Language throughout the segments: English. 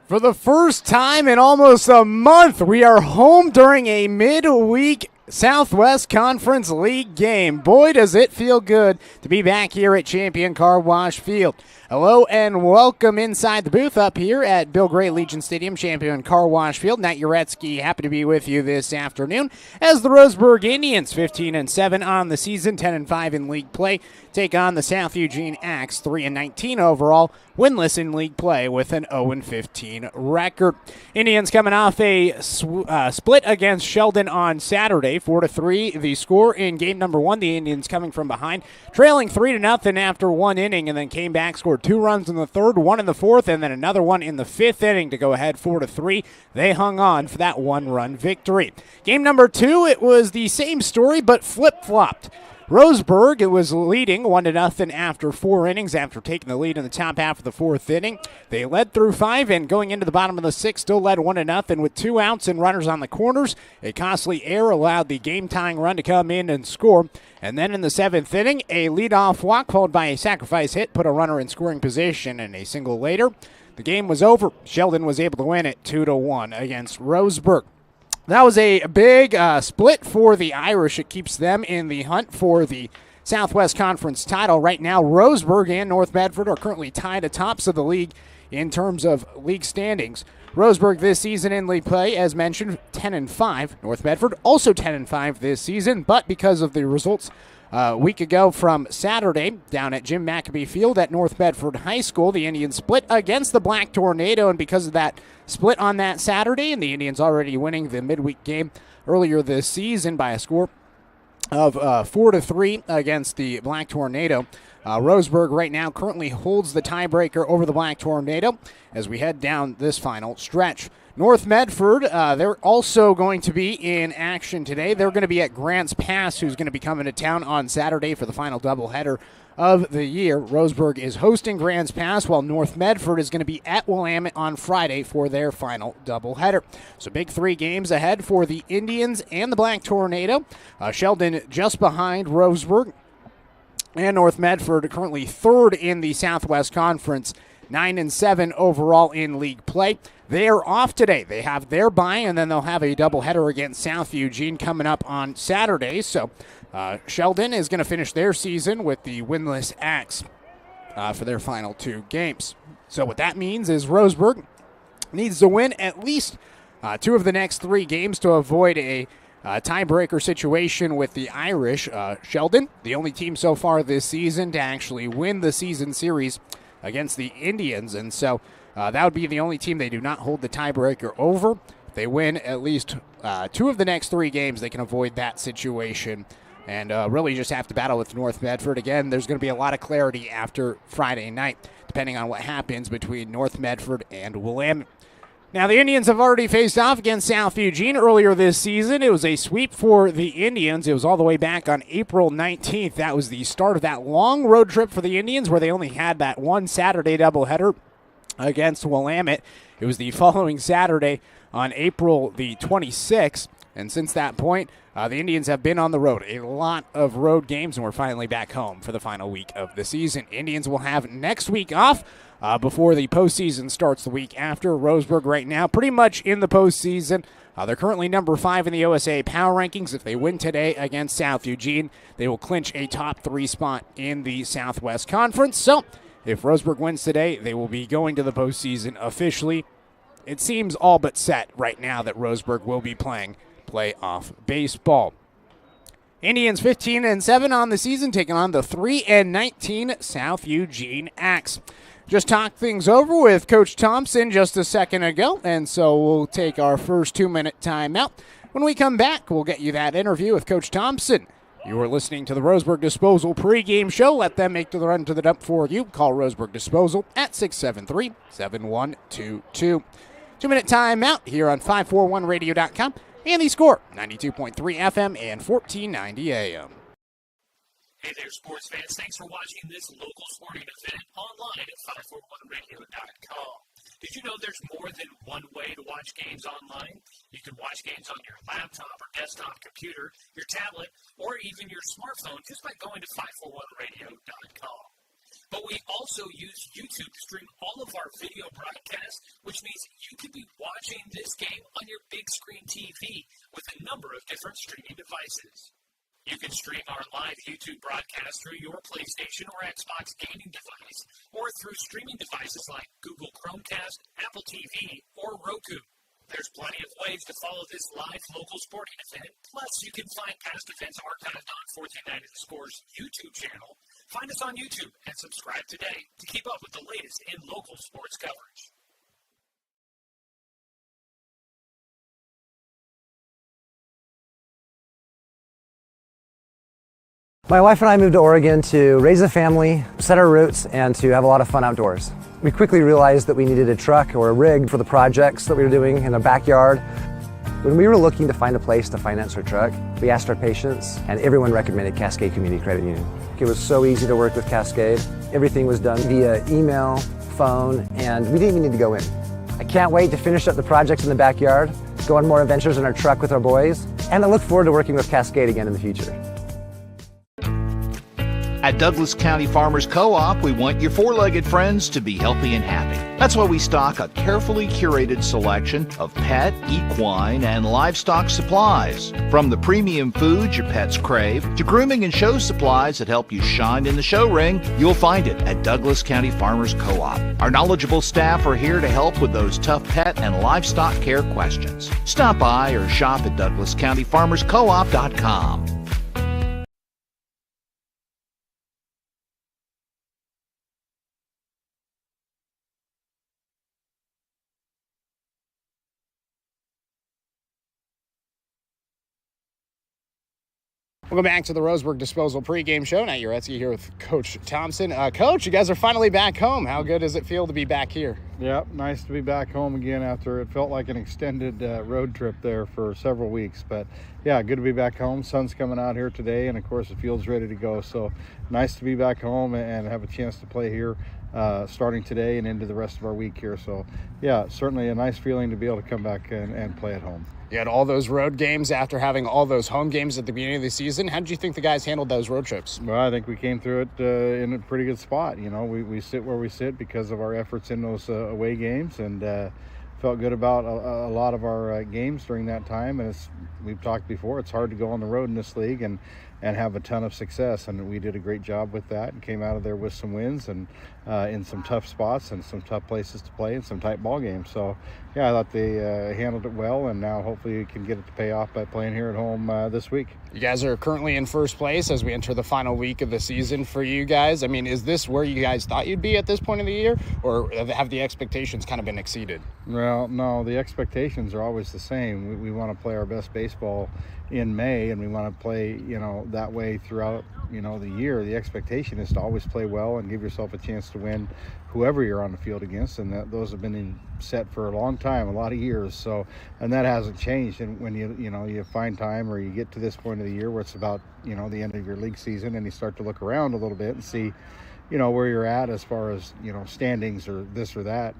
For the first time in almost a month, we are home during a midweek Southwest Conference League game. Boy, does it feel good to be back here at Champion Car Wash Field. Hello and welcome inside the booth up here at Bill Gray Legion Stadium, Champion Car Wash Field. Nat Jarecki, happy to be with you this afternoon as the Roseburg Indians, 15-7 on the season, 10-5 in league play, take on the South Eugene Axe, 3-19 overall, winless in league play with an 0-15 record. Indians coming off a split against Sheldon on Saturday, 4-3. The score in game number one, the Indians coming from behind, trailing 3-0 after one inning, and then came back, scored 2 runs in the third, 1 in the fourth, and then another one in the fifth inning to go ahead 4-3. They hung on for that 1-run victory. Game number two, it was the same story but flip-flopped. Roseburg, it was leading 1-0 after 4 innings after taking the lead in the top half of the fourth inning. They led through 5 and going into the bottom of the sixth still led 1-0 with 2 outs and runners on the corners. A costly error allowed the game-tying run to come in and score. And then in the 7th inning, a leadoff walk followed by a sacrifice hit put a runner in scoring position, and a single later, the game was over. Sheldon was able to win it 2-1 against Roseburg. That was a big split for the Irish. It keeps them in the hunt for the Southwest Conference title. Right now, Roseburg and North Medford are currently tied at tops of the league in terms of league standings. Roseburg this season in league play, as mentioned, 10-5. North Medford also 10-5 this season, but because of the results a week ago from Saturday down at Jim Maccabee Field at North Medford High School, the Indians split against the Black Tornado, and because of that split on that Saturday, and the Indians already winning the midweek game earlier this season by a score of 4-3 against the Black Tornado. Roseburg right now currently holds the tiebreaker over the Black Tornado as we head down this final stretch. North Medford, they're also going to be in action today. They're going to be at Grants Pass, who's going to be coming to town on Saturday for the final doubleheader of the year. Roseburg is hosting Grants Pass, while North Medford is going to be at Willamette on Friday for their final doubleheader. So big 3 games ahead for the Indians and the Black Tornado. Sheldon just behind Roseburg, and North Medford currently third in the Southwest Conference, 9-7 overall in league play. They are off today. They have their bye, and then they'll have a doubleheader against South Eugene coming up on Saturday. So Sheldon is going to finish their season with the winless Axe for their final 2 games. So what that means is Roseburg needs to win at least 2 of the next 3 games to avoid a tiebreaker situation with the Irish. Sheldon, the only team so far this season to actually win the season series against the Indians, and so that would be the only team they do not hold the tiebreaker over. If they win at least 2 of the next 3 games, they can avoid that situation and really just have to battle with North Medford. Again, there's going to be a lot of clarity after Friday night, depending on what happens between North Medford and Willamette. Now, the Indians have already faced off against South Eugene earlier this season. It was a sweep for the Indians. It was all the way back on April 19th. That was the start of that long road trip for the Indians where they only had that one Saturday doubleheader against Willamette. It was the following Saturday on April the 26th. And since that point, the Indians have been on the road. A lot of road games, and we're finally back home for the final week of the season. Indians will have next week off before the postseason starts the week after. Roseburg right now pretty much in the postseason. They're currently number 5 in the OSA Power Rankings. If they win today against South Eugene, they will clinch a top 3 spot in the Southwest Conference. So if Roseburg wins today, they will be going to the postseason officially. It seems all but set right now that Roseburg will be playing playoff baseball. Indians 15-7 on the season, taking on the 3-19 South Eugene Axe. Just talked things over with Coach Thompson just a second ago, and so we'll take our first 2-minute timeout. When we come back, we'll get you that interview with Coach Thompson. You are listening to the Roseburg Disposal pregame show. Let them make the run to the dump for you. Call Roseburg Disposal at 673-7122. 2-minute timeout here on 541radio.com. And the score, 92.3 FM and 1490 AM. Hey there, sports fans. Thanks for watching this local sporting event online at 541radio.com. Did you know there's more than one way to watch games online? You can watch games on your laptop or desktop computer, your tablet, or even your smartphone just by going to 541radio.com. But we also use YouTube to stream all of our video broadcasts, which means you could be watching this game on your big screen TV with a number of different streaming devices. You can stream our live YouTube broadcast through your PlayStation or Xbox gaming device, or through streaming devices like Google Chromecast, Apple TV, or Roku. There's plenty of ways to follow this live local sporting event. Plus, you can find past events archived on 1490 The Score's YouTube channel. Find us on YouTube and subscribe today to keep up with the latest in local sports coverage. My wife and I moved to Oregon to raise a family, set our roots, and to have a lot of fun outdoors. We quickly realized that we needed a truck or a rig for the projects that we were doing in our backyard. When we were looking to find a place to finance our truck, we asked our patients, and everyone recommended Cascade Community Credit Union. It was so easy to work with Cascade. Everything was done via email, phone, and we didn't even need to go in. I can't wait to finish up the projects in the backyard, go on more adventures in our truck with our boys, and I look forward to working with Cascade again in the future. At Douglas County Farmers Co-op, we want your four-legged friends to be healthy and happy. That's why we stock a carefully curated selection of pet, equine, and livestock supplies. From the premium foods your pets crave to grooming and show supplies that help you shine in the show ring, you'll find it at Douglas County Farmers Co-op. Our knowledgeable staff are here to help with those tough pet and livestock care questions. Stop by or shop at DouglasCountyFarmersCoop.com. Welcome back to the Roseburg Disposal pregame show. Now, Jarecki here with Coach Thompson. Coach, you guys are finally back home. How good does it feel to be back here? Yep, nice to be back home again after it felt like an extended road trip there for several weeks. But yeah, good to be back home. Sun's coming out here today, and of course the field's ready to go. So nice to be back home and have a chance to play here starting today and into the rest of our week here. So yeah, certainly a nice feeling to be able to come back and play at home. You had all those road games after having all those home games at the beginning of the season. How did you think the guys handled those road trips? Well, I think we came through it in a pretty good spot. You know, we sit where we sit because of our efforts in those away games, and felt good about a lot of our games during that time. And we've talked before, it's hard to go on the road in this league and have a ton of success, and we did a great job with that and came out of there with some wins and in some tough spots and some tough places to play and some tight ball games. So yeah, I thought they handled it well, and now hopefully we can get it to pay off by playing here at home this week. You guys are currently in first place as we enter the final week of the season for you guys. I mean, is this where you guys thought you'd be at this point of the year, or have the expectations kind of been exceeded? Well, no, the expectations are always the same. We want to play our best baseball in May, and we want to play, that way throughout, the year. The expectation is to always play well and give yourself a chance to win whoever you're on the field against, and those have been set for a long time, a lot of years. So, and that hasn't changed. And when you find time, or you get to this point of the year where it's about, the end of your league season, and you start to look around a little bit and see, where you're at as far as, standings or this or that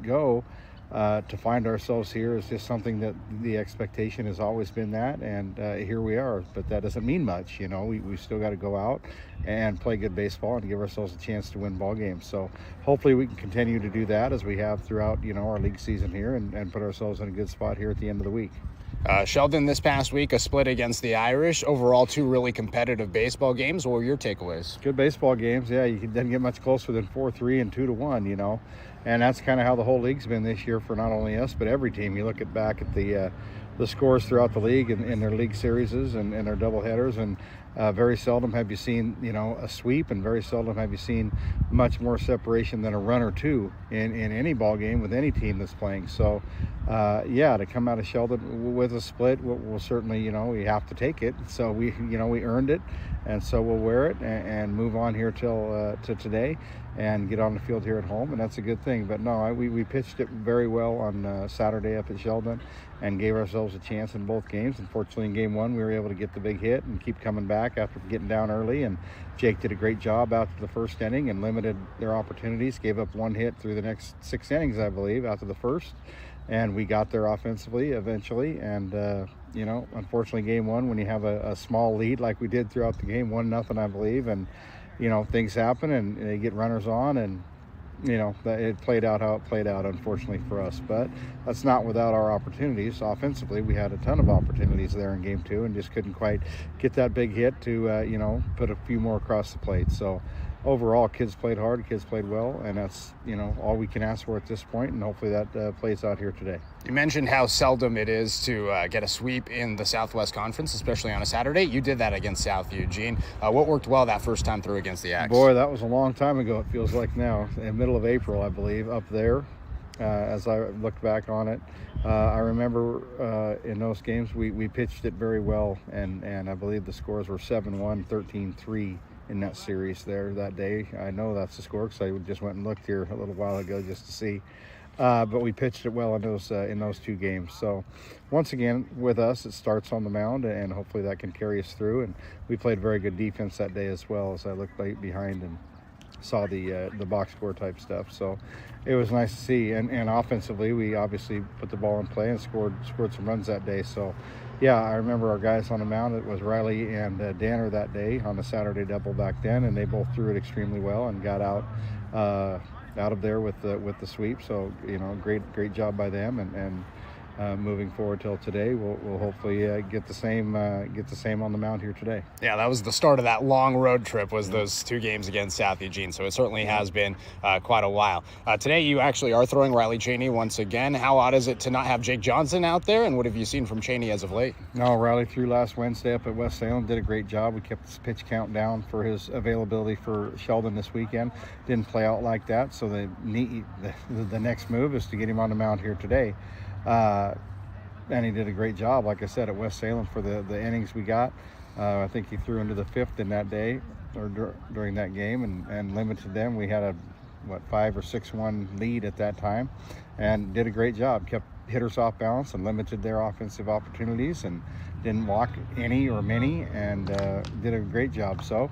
go. To find ourselves here is just something that the expectation has always been that, and here we are. But that doesn't mean much, we still got to go out and play good baseball and give ourselves a chance to win ball games. So hopefully we can continue to do that as we have throughout, our league season here, and put ourselves in a good spot here at the end of the week. Sheldon, this past week, a split against the Irish. Overall, two really competitive baseball games. What were your takeaways? Good baseball games. Yeah, you didn't get much closer than 4-3 and 2-1, And that's kind of how the whole league's been this year for not only us, but every team. You look back at the scores throughout the league in their league series and their doubleheaders, and very seldom have you seen, a sweep, and very seldom have you seen much more separation than a run or two in any ball game with any team that's playing. So, to come out of Sheldon with a split, we'll certainly, we have to take it. So we earned it, and so we'll wear it and move on here till to today and get on the field here at home, and that's a good thing. But no, we pitched it very well on Saturday up at Sheldon and gave ourselves a chance in both games. Unfortunately, in game one, we were able to get the big hit and keep coming back after getting down early, and Jake did a great job after the first inning and limited their opportunities, gave up one hit through the next 6 innings, I believe, after the first, and we got there offensively eventually. And unfortunately, game one, when you have a small lead like we did throughout the game, 1-0, I believe, and things happen and they get runners on, and it played out how it played out, unfortunately for us. But that's not without our opportunities. Offensively, we had a ton of opportunities there in game 2 and just couldn't quite get that big hit to put a few more across the plate. So overall, kids played hard, kids played well, and that's all we can ask for at this point, and hopefully that plays out here today. You mentioned how seldom it is to get a sweep in the Southwest Conference, especially on a Saturday. You did that against South Eugene. What worked well that first time through against the Axe? Boy, that was a long time ago, it feels like now. In the middle of April, I believe, up there. As I looked back on it, I remember in those games we pitched it very well, and I believe the scores were 7-1, 13-3 in that series there that day. I know that's the score because I just went and looked here a little while ago just to see. But we pitched it well in those 2 games. So once again, with us, it starts on the mound, and hopefully that can carry us through. And we played very good defense that day as well, as I looked behind and saw the box score type stuff. So it was nice to see. And offensively, we obviously put the ball in play and scored some runs that day. So yeah, I remember our guys on the mound. It was Riley and Danner that day on the Saturday double back then, and they both threw it extremely well and got out of there with the sweep. So great job by them, and moving forward till today, we'll hopefully get the same on the mound here today. Yeah, that was the start of that long road trip, was those 2 games against South Eugene. So it certainly has been quite a while. Today you actually are throwing Riley Cheney once again. How odd is it to not have Jake Johnson out there, and what have you seen from Cheney as of late? No, Riley threw last Wednesday up at West Salem, did a great job. We kept his pitch count down for his availability for Sheldon this weekend. Didn't play out like that, so the next move is to get him on the mound here today. And he did a great job, like I said, at West Salem for the innings we got. I think he threw into the 5th in that day, or during that game, and limited them. We had a 5 or 6-1 lead at that time, and did a great job. Kept hitters off balance and limited their offensive opportunities, and didn't walk any or many, and did a great job. So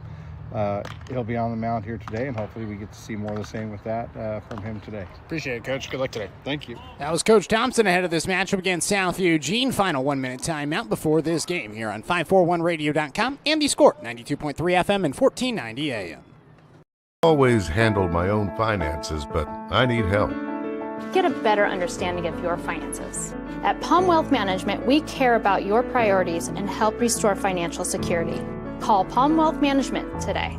he'll be on the mound here today, and hopefully we get to see more of the same with that from him today. Appreciate it, Coach. Good luck today. Thank you. That was Coach Thompson ahead of this matchup against South Eugene. Final 1-minute timeout before this game here on 541radio.com and the Score, 92.3 FM and 1490 AM. Always handled my own finances, but I need help. Get a better understanding of your finances. At Palm Wealth Management, we care about your priorities and help restore financial security. Call Palm Wealth Management today.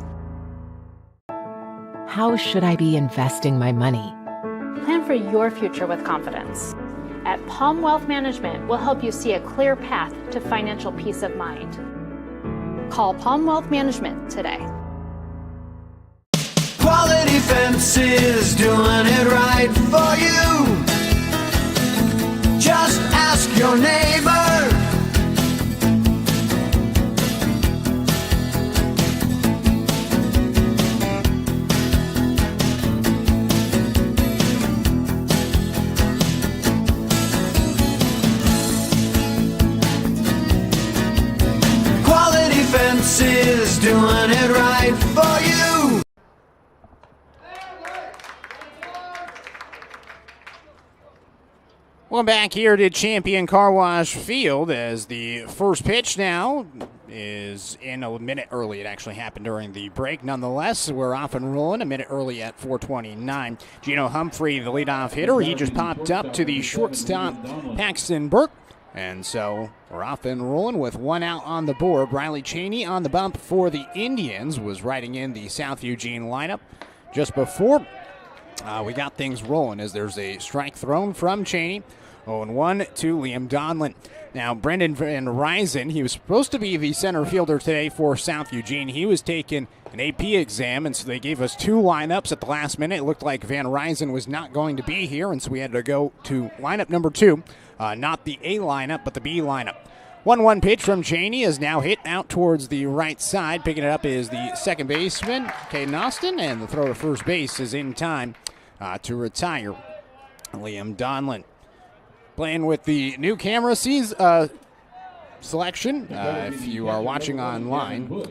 How should I be investing my money? Plan for your future with confidence. At Palm Wealth Management, we'll help you see a clear path to financial peace of mind. Call Palm Wealth Management today. Quality Fences, doing it right for you. Just ask your neighbor. Quality Fences, doing it right for you. Well, back here to Champion Car Wash Field as the first pitch now is in a minute early. It actually happened during the break. Nonetheless, we're off and rolling a minute early at 4:29. Gino Humphrey, the leadoff hitter, he just popped up to the shortstop, Paxton Burke. And so we're off and rolling with 1 out on the board. Riley Cheney on the bump for the Indians was riding in the South Eugene lineup just before we got things rolling, as there's a strike thrown from Cheney. 0-1 to Liam Donlin. Now, Brendan Van Ryzen, he was supposed to be the center fielder today for South Eugene. He was taking an AP exam, and so they gave us 2 lineups at the last minute. It looked like Van Ryzen was not going to be here, and so we had to go to lineup number 2. Not the A lineup, but the B lineup. 1-1 pitch from Cheney is now hit out towards the right side. Picking it up is the second baseman, Caden Austin, and the throw to first base is in time to retire Liam Donlin. Playing with the new camera selection. If you are watching online,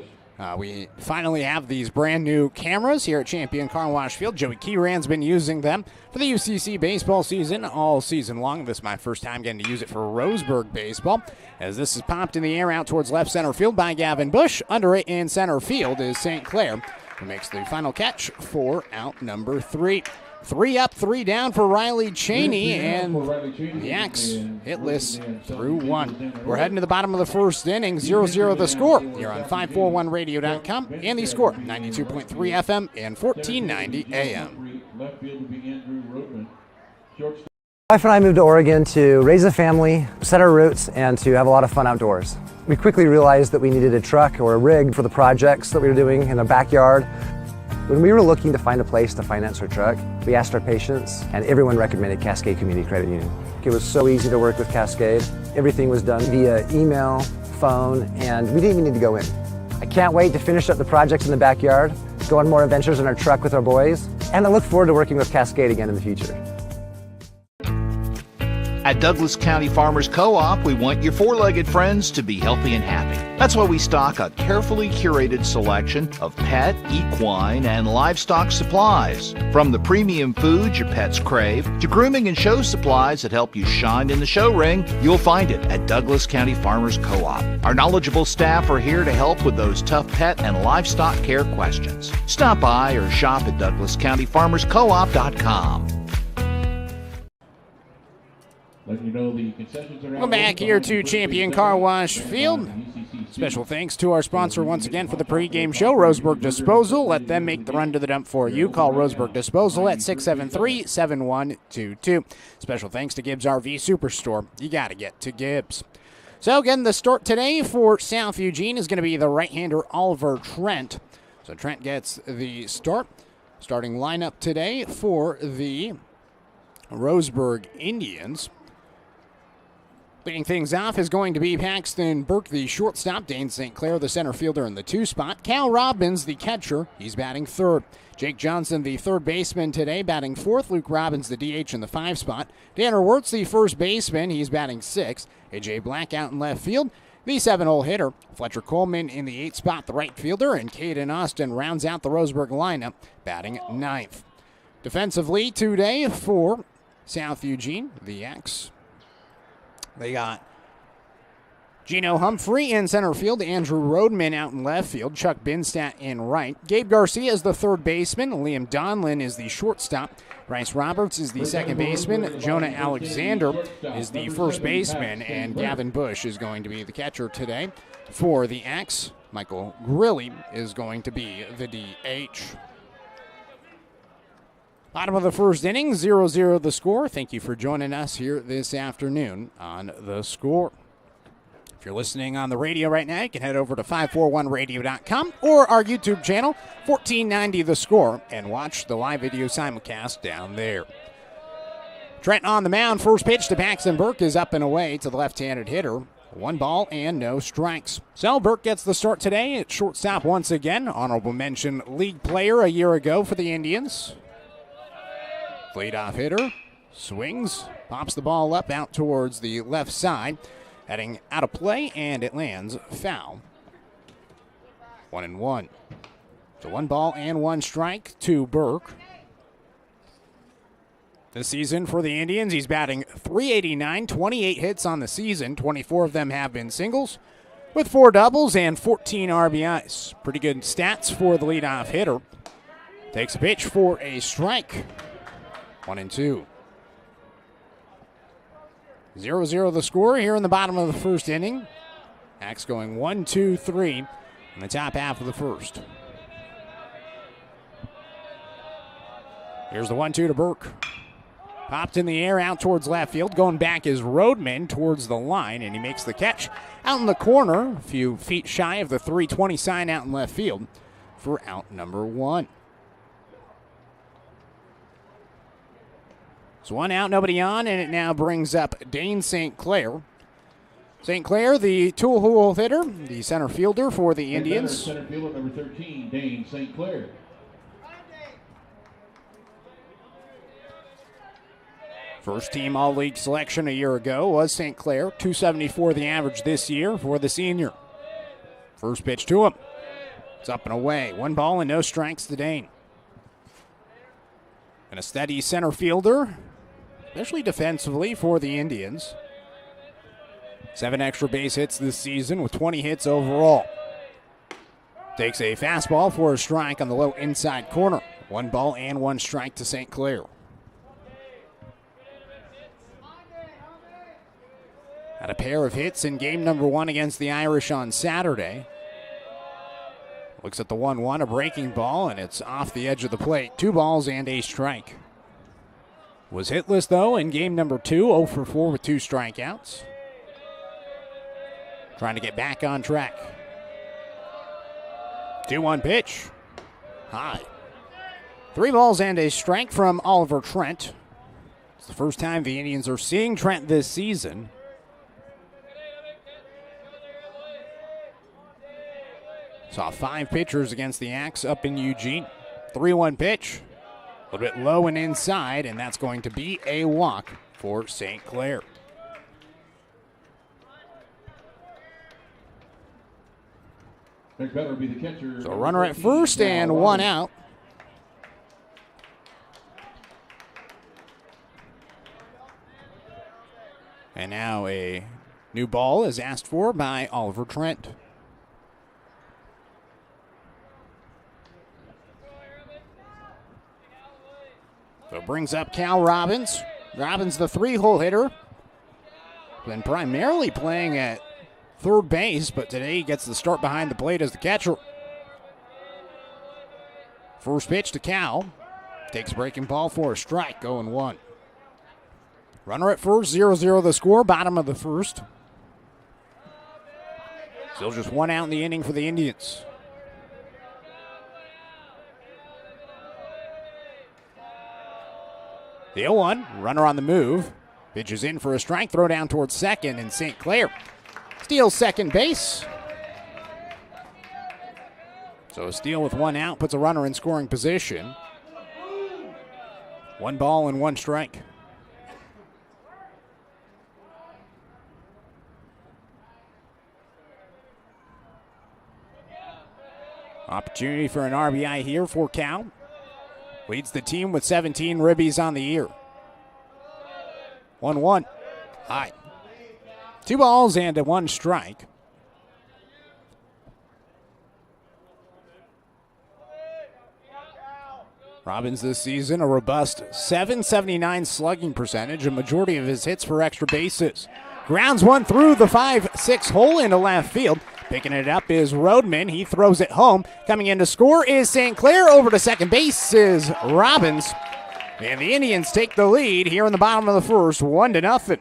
we finally have these brand new cameras here at Champion Car Wash Field. Joey Keyran's been using them for the UCC baseball season all season long. This is my first time getting to use it for Roseburg baseball, as this is popped in the air out towards left center field by Gavin Bush. Under it in center field is St. Clair. who makes the final catch for out number 3. 3 up, 3 down for Riley Cheney, and the Axe hitless through 1. We're heading to the bottom of the first inning, 0-0 the score. You're on 541radio.com, and the score, 92.3 FM and 1490 AM. My wife and I moved to Oregon to raise a family, set our roots, and to have a lot of fun outdoors. We quickly realized that we needed a truck or a rig for the projects that we were doing in our backyard. When we were looking to find a place to finance our truck, we asked our patients, and everyone recommended Cascade Community Credit Union. It was so easy to work with Cascade. Everything was done via email, phone, and we didn't even need to go in. I can't wait to finish up the projects in the backyard, go on more adventures in our truck with our boys, and I look forward to working with Cascade again in the future. At Douglas County Farmers Co-op, we want your four-legged friends to be healthy and happy. That's why we stock a carefully curated selection of pet, equine, and livestock supplies. From the premium foods your pets crave to grooming and show supplies that help you shine in the show ring, you'll find it at Douglas County Farmers Co-op. Our knowledgeable staff are here to help with those tough pet and livestock care questions. Stop by or shop at DouglasCountyFarmersCoop.com. Welcome back here to Champion Car Wash Field. Special thanks to our sponsor once again for the pregame show, Roseburg Disposal. Let them make the run to the dump for you. Call Roseburg Disposal at 673-7122. Special thanks to Gibbs RV Superstore. You got to get to Gibbs. So again, the start today for South Eugene is going to be the right-hander Oliver Trent. So Trent gets the start. Starting lineup today for the Roseburg Indians. Leading things off is going to be Paxton Burke, the shortstop. Dane St. Clair, the center fielder in the 2 spot. Cal Robbins, the catcher. He's batting 3rd. Jake Johnson, the 3rd baseman today, batting 4th. Luke Robbins, the DH in the 5 spot. Tanner Wirtz, the 1st baseman. He's batting 6th. A.J. Black out in left field. The 7-hole hitter. Fletcher Coleman in the 8th spot, the right fielder. And Caden Austin rounds out the Roseburg lineup, batting 9th. Defensively today for South Eugene, the Axe. They got Gino Humphrey in center field, Andrew Rodman out in left field, Chuck Binstadt in right. Gabe Garcia is the 3rd baseman, Liam Donlin is the shortstop, Bryce Roberts is the 2nd baseman, Jonah Alexander is the 1st baseman, and Gavin Bush is going to be the catcher today for the Axe. Michael Grilly is going to be the DH. Bottom of the first inning, 0-0 the score. Thank you for joining us here this afternoon on The Score. If you're listening on the radio right now, you can head over to 541radio.com or our YouTube channel, 1490 The Score, and watch the live video simulcast down there. Trent on the mound. First pitch to Paxton Burke is up and away to the left-handed hitter. 1 ball and no strikes. So Burke gets the start today at shortstop once again. Honorable mention league player a year ago for the Indians. Leadoff hitter swings, pops the ball up out towards the left side, heading out of play, and it lands foul. 1-1. So 1 ball and 1 strike to Burke. This season for the Indians, he's batting .389, 28 hits on the season. 24 of them have been singles, with 4 doubles and 14 RBIs. Pretty good stats for the leadoff hitter. Takes a pitch for a strike. 1-2. 0-0 the score here in the bottom of the first inning. Axe going 1-2-3 in the top half of the first. Here's the 1-2 to Burke. Popped in the air out towards left field. Going back is Rodman towards the line, and he makes the catch out in the corner, a few feet shy of the 320 sign out in left field for out number 1. So 1 out, nobody on, and it now brings up Dane St. Clair. St. Clair, the two-hole hitter, the center fielder for the Indians. Center fielder number 13, Dane St. Clair. First team all-league selection a year ago was St. Clair. .274 the average this year for the senior. First pitch to him. It's up and away. 1 ball and no strikes to Dane. And a steady center fielder, especially defensively for the Indians. 7 extra base hits this season with 20 hits overall. Takes a fastball for a strike on the low inside corner. 1 ball and 1 strike to St. Clair. Had a pair of hits in game number 1 against the Irish on Saturday. Looks at the 1-1, a breaking ball, and it's off the edge of the plate. 2 balls and a strike. Was hitless, though, in game number 2, 0 for 4 with 2 strikeouts. Trying to get back on track. 2-1 pitch. High. 3 balls and a strike from Oliver Trent. It's the first time the Indians are seeing Trent this season. Saw 5 pitchers against the Axe up in Eugene. 3-1 pitch. A little bit low and inside, and that's going to be a walk for St. Clair. Better be the catcher. So a runner at first and 1 out. And now a new ball is asked for by Oliver Trent. So it brings up Cal Robbins. Robbins, the 3-hole hitter. Been primarily playing at third base, but today he gets the start behind the plate as the catcher. First pitch to Cal. Takes a breaking ball for a strike, 0-1. Runner at first, 0-0 the score, bottom of the first. Still just 1 out in the inning for the Indians. The 0-1, runner on the move. Pitches in for a strike, throw down towards second, and St. Clair steals second base. So a steal with 1 out puts a runner in scoring position. 1 ball and 1 strike. Opportunity for an RBI here for Cal. Leads the team with 17 ribbies on the year. 1-1. High. 2 balls and a 1 strike. Robbins this season, a robust .779 slugging percentage, a majority of his hits for extra bases. Grounds 1 through the 5-6 hole into left field. Picking it up is Rodman. He throws it home. Coming in to score is St. Clair. Over to second base is Robbins. And the Indians take the lead here in the bottom of the first, 1-0.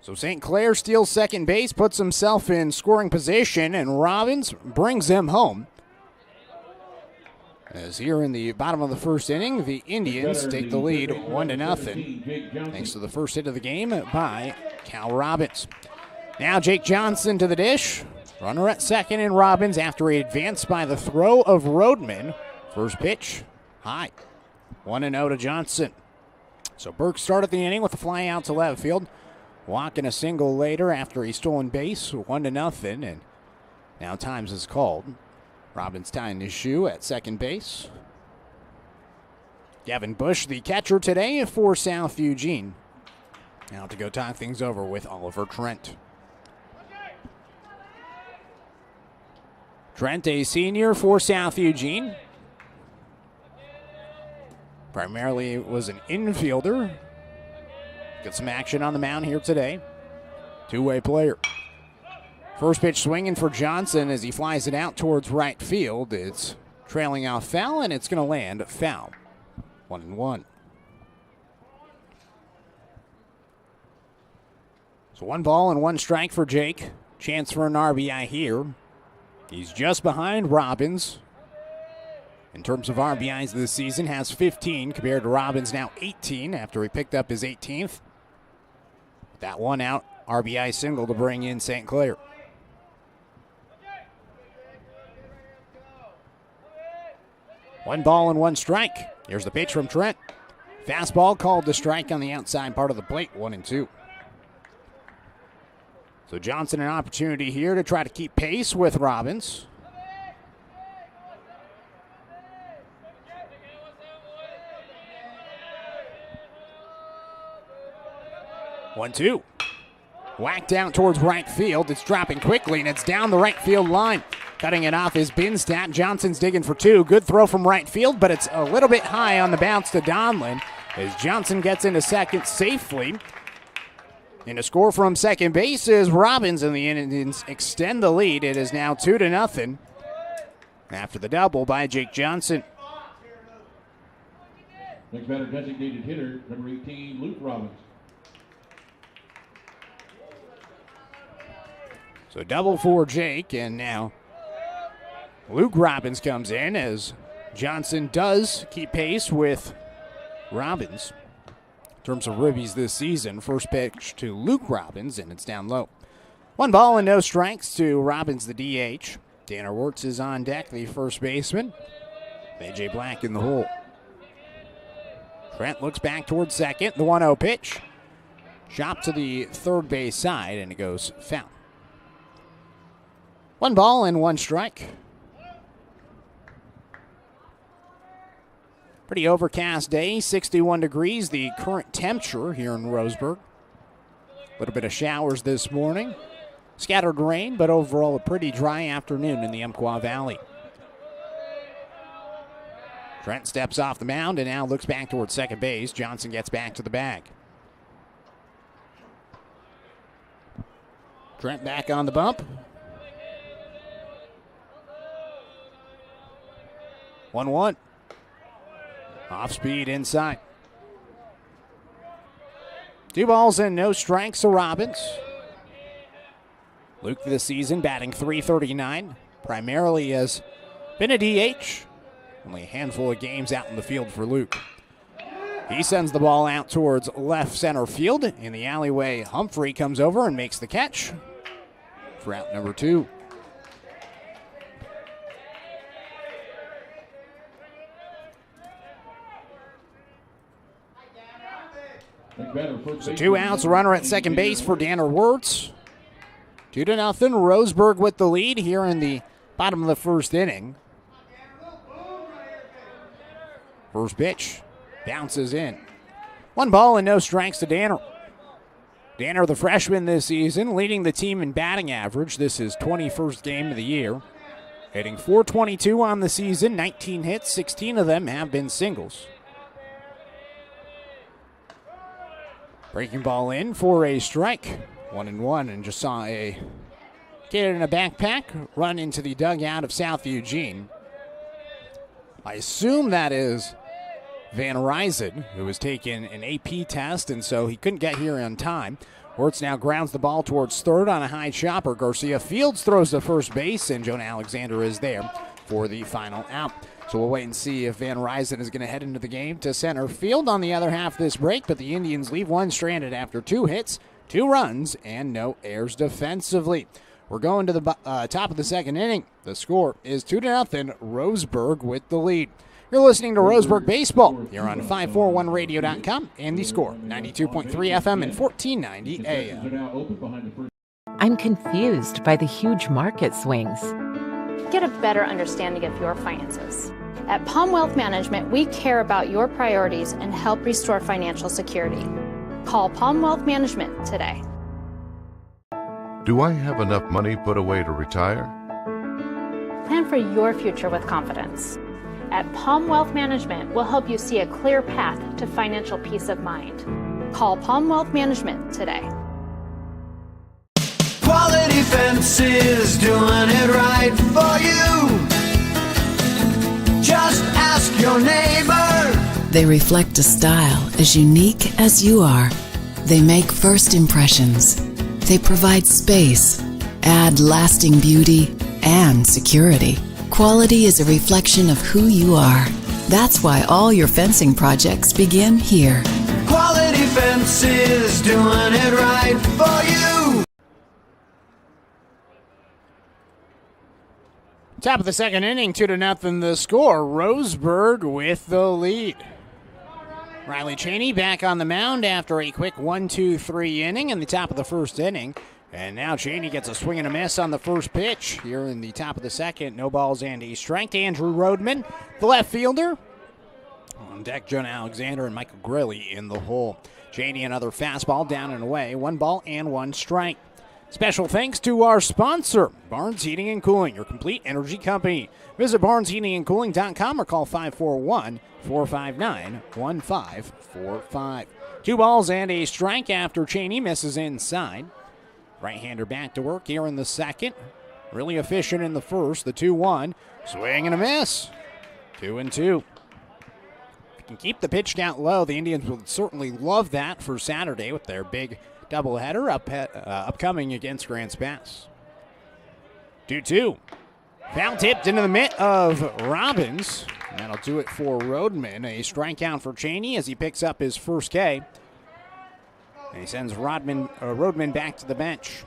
So St. Clair steals second base, puts himself in scoring position, and Robbins brings him home. As here in the bottom of the first inning, the Indians take the lead 1-0. Thanks to the first hit of the game by Cal Robbins. Now Jake Johnson to the dish. Runner at second and Robbins after he advanced by the throw of Rodman. First pitch, high. 1-0 to Johnson. So Burke started the inning with a fly out to left field. Walking a single later after he stolen base, 1-0, and now times is called. Robbins tying his shoe at second base. Gavin Bush, the catcher today for South Eugene. Now to go talk things over with Oliver Trent. Trent, a senior for South Eugene. Primarily was an infielder. Get some action on the mound here today. Two-way player. First pitch swinging for Johnson as he flies it out towards right field. It's trailing off foul, and it's going to land foul. 1-1. So 1 ball and 1 strike for Jake. Chance for an RBI here. He's just behind Robbins. In terms of RBIs this season, has 15 compared to Robbins now 18 after he picked up his 18th. That 1 out RBI single to bring in St. Clair. One ball and 1 strike. Here's the pitch from Trent. Fastball called to strike on the outside part of the plate, 1-2. So Johnson an opportunity here to try to keep pace with Robbins. One, 2. Whacked out towards right field. It's dropping quickly, and it's down the right field line. Cutting it off is Binstat. Johnson's digging for two. Good throw from right field, but it's a little bit high on the bounce to Donlin as Johnson gets into second safely. And a score from second base is Robbins, and the Indians extend the lead. It is now 2-0 after the double by Jake Johnson. Next batter, designated hitter, number 18, Luke Robbins. So double for Jake, and now Luke Robbins comes in as Johnson does keep pace with Robbins in terms of ribbies this season. First pitch to Luke Robbins, and it's down low. 1 ball and no strikes to Robbins, the DH. Tanner Wirtz is on deck, the first baseman. A.J. Black in the hole. Trent looks back towards second. The 1-0 pitch. Shot to the third base side, and it goes foul. 1 ball and 1 strike. Pretty overcast day, 61 degrees, the current temperature here in Roseburg. A little bit of showers this morning. Scattered rain, but overall a pretty dry afternoon in the Umpqua Valley. Trent steps off the mound and now looks back towards second base. Johnson gets back to the bag. Trent back on the bump. 1-1. Off speed inside. 2 balls and no strikes to Robbins. Luke this season batting .339. Primarily has been a DH. Only a handful of games out in the field for Luke. He sends the ball out towards left center field. In the alleyway, Humphrey comes over and makes the catch for out number 2. So 2 outs, runner at second base for Tanner Wirtz. 2-0, Roseburg with the lead here in the bottom of the first inning. First pitch bounces in. 1 ball and no strikes to Danner. Danner, the freshman this season, leading the team in batting average. This is 21st game of the year. Hitting .422 on the season, 19 hits, 16 of them have been singles. Breaking ball in for a strike. 1-1, and just saw a kid in a backpack run into the dugout of South Eugene. I assume that is Van Ryzen, who was taking an AP test, and so he couldn't get here on time. Wirtz now grounds the ball towards third on a high chopper. Garcia Fields throws to first base, and Jonah Alexander is there for the final out. So we'll wait and see if Van Ryzen is going to head into the game to center field on the other half of this break, but the Indians leave one stranded after 2 hits, 2 runs, and no errors defensively. We're going to the top of the second inning. The score is 2-0, Roseburg with the lead. You're listening to Roseburg Baseball here on 541radio.com and the score, 92.3 FM and 1490 AM. I'm confused by the huge market swings. Get a better understanding of your finances. At Palm Wealth Management, we care about your priorities and help restore financial security. Call Palm Wealth Management today. Do I have enough money put away to retire? Plan for your future with confidence. At Palm Wealth Management, we'll help you see a clear path to financial peace of mind. Call Palm Wealth Management today. Quality Fences, doing it right for you. Just ask your neighbor. They reflect a style as unique as you are. They make first impressions. They provide space, add lasting beauty, and security. Quality is a reflection of who you are. That's why all your fencing projects begin here. Quality Fences, doing it right for you. Top of the second inning, 2-0 the score. Roseburg with the lead. Riley Cheney back on the mound after a quick 1-2-3 inning in the top of the first inning. And now Cheney gets a swing and a miss on the first pitch here in the top of the second. No balls and a strike to Andrew Rodman, the left fielder. On deck, Jonah Alexander and Michael Grilly in the hole. Cheney, another fastball down and away. 1 ball and 1 strike. Special thanks to our sponsor, Barnes Heating and Cooling, your complete energy company. Visit barnesheatingandcooling.com or call 541-459-1545. 2 balls and a strike after Cheney misses inside. Right-hander back to work here in the second. Really efficient in the first. The 2-1. Swing and a miss. 2-2. Can keep the pitch down low. The Indians would certainly love that for Saturday with their big doubleheader upcoming against Grants Pass. 2-2. Foul tipped into the mitt of Robbins. And that'll do it for Rodman. A strikeout for Cheney as he picks up his first K. And he sends Rodman back to the bench.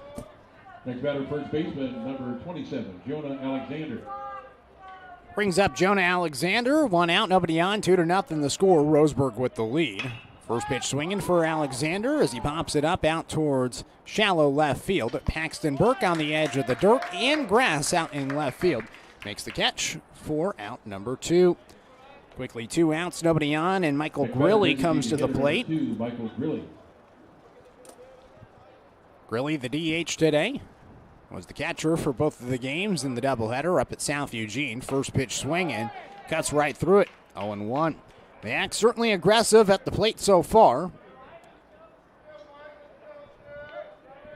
Next batter, first baseman, number 27, Jonah Alexander. Brings up Jonah Alexander. 1 out, nobody on. 2-0 the score. Roseburg with the lead. First pitch swinging for Alexander as he pops it up out towards shallow left field. Paxton Burke on the edge of the dirt and grass out in left field. Makes the catch for out number 2. Quickly 2 outs, nobody on, and Michael Grilly comes to the plate. Michael Grilly. Grilly, the DH today, was the catcher for both of the games in the doubleheader up at South Eugene. First pitch swinging, cuts right through it, 0-1. The Axe certainly aggressive at the plate so far.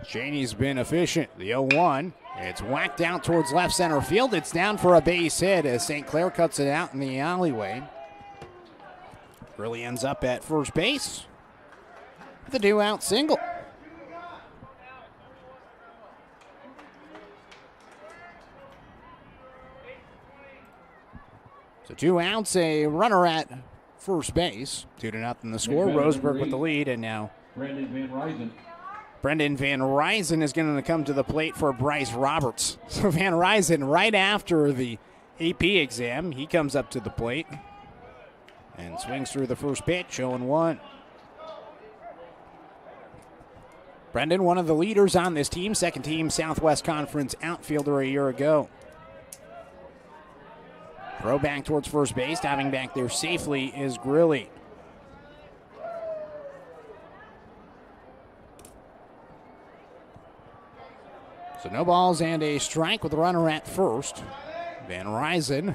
Cheney's been efficient, the 0-1. It's whacked out towards left center field. It's down for a base hit as St. Clair cuts it out in the alleyway. Grilly ends up at first base with a 2-out single. So 2 outs, a runner at first base. 2-0 the score. Roseburg with the lead, and now Brendan Van Ryzen. Brendan Van Ryzen is going to come to the plate for Bryce Roberts. So Van Ryzen, right after the AP exam, he comes up to the plate and swings through the first pitch, 0-1. Brendan, one of the leaders on this team, second team Southwest Conference outfielder a year ago. Throw back towards first base. Diving back there safely is Grilly. So no balls and a strike with a runner at first. Van Ryzen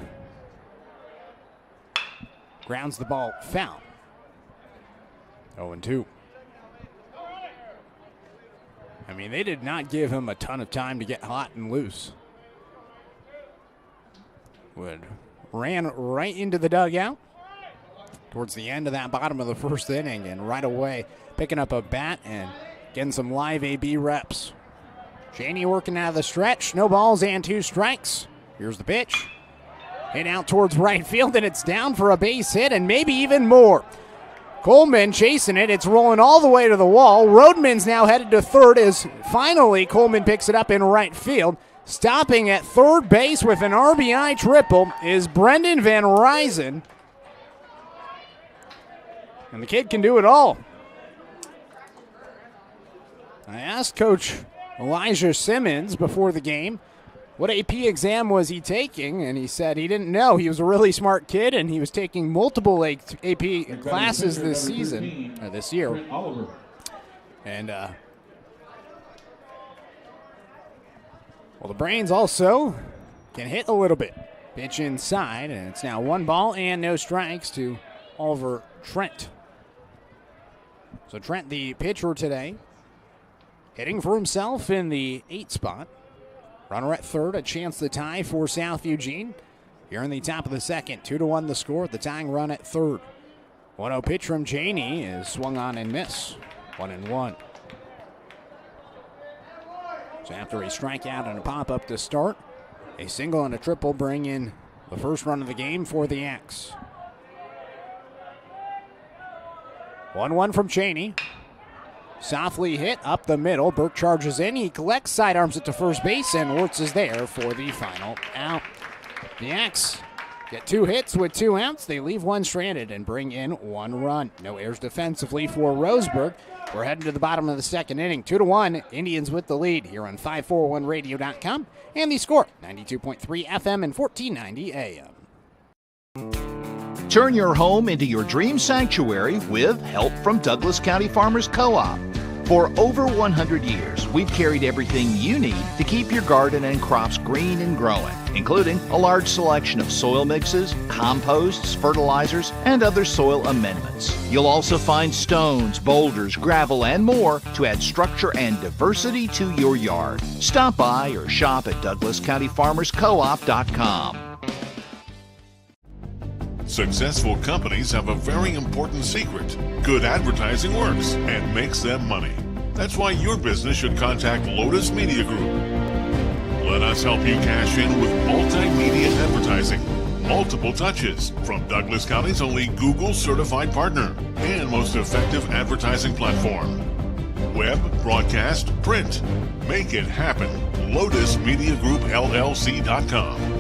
grounds the ball foul. 0-2. I mean, they did not give him a ton of time to get hot and loose. Wood ran right into the dugout towards the end of that bottom of the first inning, and right away picking up a bat and getting some live AB reps. Cheney working out of the stretch. No balls and 2 strikes. Here's the pitch. Hit out towards right field, and it's down for a base hit and maybe even more. Coleman chasing it. It's rolling all the way to the wall. Rodman's now headed to third as finally Coleman picks it up in right field. Stopping at third base with an RBI triple is Brendan Van Ryzen. And the kid can do it all. I asked Coach Elijah Simmons before the game what AP exam was he taking, and he said he didn't know. He was a really smart kid, and he was taking multiple AP classes this season, or this year. And, well, the Brains also can hit a little bit. Pitch inside, and it's now 1 ball and no strikes to Oliver Trent. So Trent, the pitcher today, hitting for himself in the 8 spot. Runner at third, a chance to tie for South Eugene. Here in the top of the second, 2-1 the score, the tying run at third. 1-0 pitch from Cheney is swung on and miss. 1-1. So after a strikeout and a pop-up to start, a single and a triple bring in the first run of the game for the Axe. 1-1 from Cheney. Softly hit up the middle. Burke charges in. He collects, sidearms it to first base, and Wirtz is there for the final out. The Axe get 2 hits with 2 outs. They leave 1 stranded and bring in 1 run. No errors defensively for Roseburg. We're heading to the bottom of the second inning. 2-1, Indians with the lead here on 541radio.com. And the score, 92.3 FM and 1490 AM. Turn your home into your dream sanctuary with help from Douglas County Farmers Co-op. For over 100 years, we've carried everything you need to keep your garden and crops green and growing, including a large selection of soil mixes, composts, fertilizers, and other soil amendments. You'll also find stones, boulders, gravel, and more to add structure and diversity to your yard. Stop by or shop at DouglasCountyFarmersCoop.com. Successful companies have a very important secret. Good advertising works and makes them money. That's why your business should contact Lotus Media Group. Let us help you cash in with multimedia advertising. Multiple touches from Douglas County's only Google certified partner and most effective advertising platform. Web, broadcast, print. Make it happen. LotusMediaGroupLLC.com.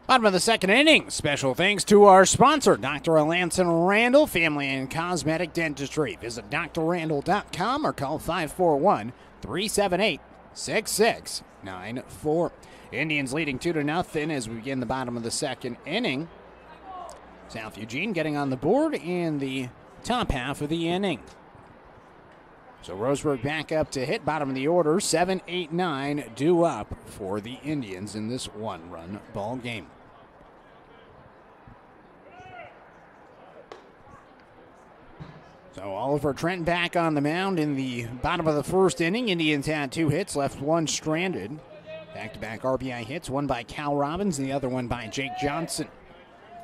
Bottom of the second inning. Special thanks to our sponsor, Dr. Alanson Randall, Family and Cosmetic Dentistry. Visit drrandall.com or call 541-378-6694. Indians leading 2-0 as we begin the bottom of the second inning. South Eugene getting on the board in the top half of the inning. So Roseburg back up to hit, bottom of the order. 7, 8, 9 due up for the Indians in this one-run ball game. So Oliver Trent back on the mound in the bottom of the first inning. Indians had 2 hits, left 1 stranded. Back-to-back RBI hits, one by Cal Robbins and the other one by Jake Johnson.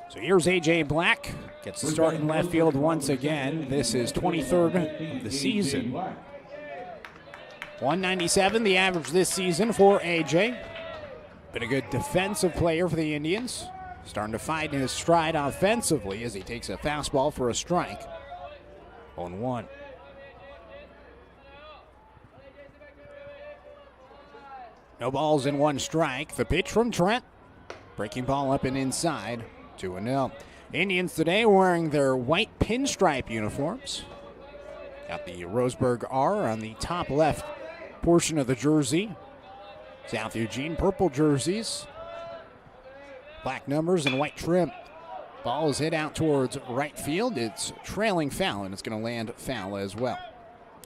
So here's A.J. Black, gets the start in left field once again. This is 23rd of the season. 197 the average this season for A.J. Been a good defensive player for the Indians. Starting to find his stride offensively as he takes a fastball for a strike. 0-1. No balls in 1 strike. The pitch from Trent. Breaking ball up and inside. 2-0. Indians today wearing their white pinstripe uniforms. Got the Roseburg R on the top left portion of the jersey. South Eugene purple jerseys. Black numbers and white trim. Ball is hit out towards right field. It's trailing foul, and it's going to land foul as well.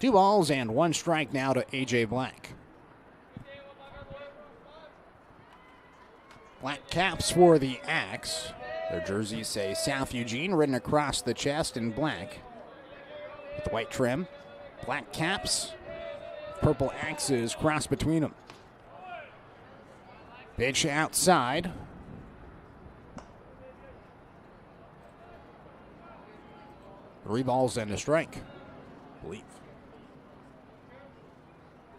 2 balls and 1 strike now to A.J. Black. Black caps for the Axe. Their jerseys say South Eugene, written across the chest in black. With the white trim. Black caps. Purple Axes crossed between them. Pitch outside. Three balls and a strike, I believe.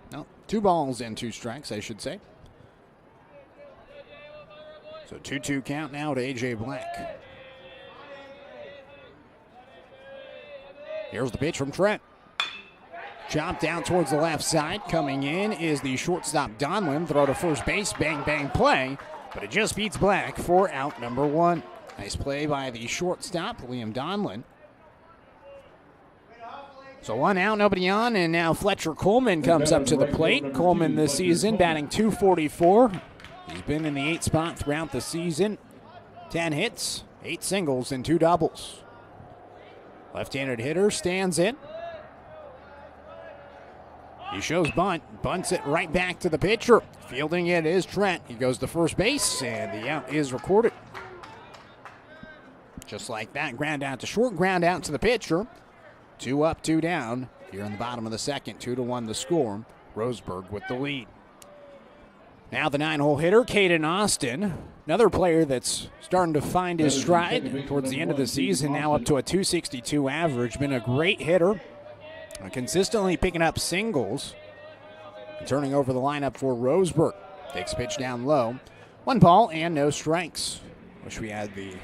No, 2 balls and 2 strikes, I should say. So 2-2 count now to A.J. Black. Here's the pitch from Trent. Chopped down towards the left side. Coming in is the shortstop Donlin. Throw to first base, bang, bang play. But it just beats Black for out number 1. Nice play by the shortstop, Liam Donlin. So 1 out, nobody on, and now Fletcher Coleman comes up to the plate. Coleman this season batting .244. He's been in the 8th spot throughout the season. 10 hits, 8 singles, and 2 doubles. Left-handed hitter stands in. He shows bunt, bunts it right back to the pitcher. Fielding it is Trent. He goes to first base, and the out is recorded. Just like that, ground out to short, ground out to the pitcher. 2 up, 2 down. Here in the bottom of the second, 2-1 the score. Roseburg with the lead. Now the 9-hole hitter, Caden Austin. Another player that's starting to find his stride towards the end of the season. Now up to a .262 average. Been a great hitter. Consistently picking up singles. And turning over the lineup for Roseburg. Takes pitch down low. 1 ball and no strikes. Wish we had the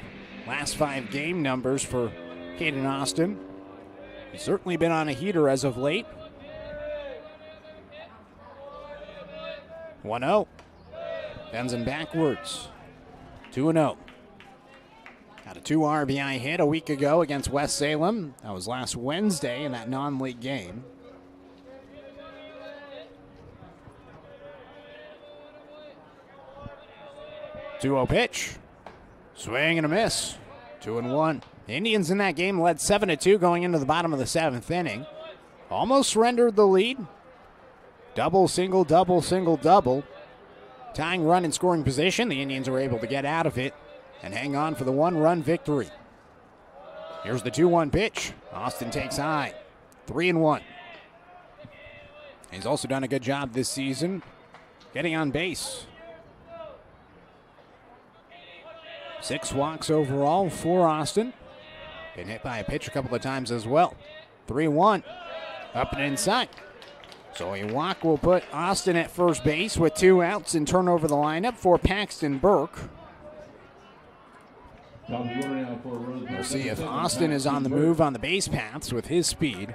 last 5 game numbers for Caden Austin. He's certainly been on a heater as of late. 1-0. Bends him backwards. 2-0. Got a 2 RBI hit a week ago against West Salem. That was last Wednesday in that non-league game. 2-0 pitch. Swing and a miss. 2-1. The Indians in that game led 7-2 going into the bottom of the 7th inning. Almost surrendered the lead. Double, single, double, single, double. Tying run in scoring position. The Indians were able to get out of it and hang on for the 1-run victory. Here's the 2-1 pitch. Austin takes high. 3-1. He's also done a good job this season getting on base. 6 walks overall for Austin. Been hit by a pitch a couple of times as well. 3-1. Up and inside. So a walk will put Austin at first base with 2 outs and turn over the lineup for Paxton Burke. We'll see if Austin is on the move on the base paths with his speed.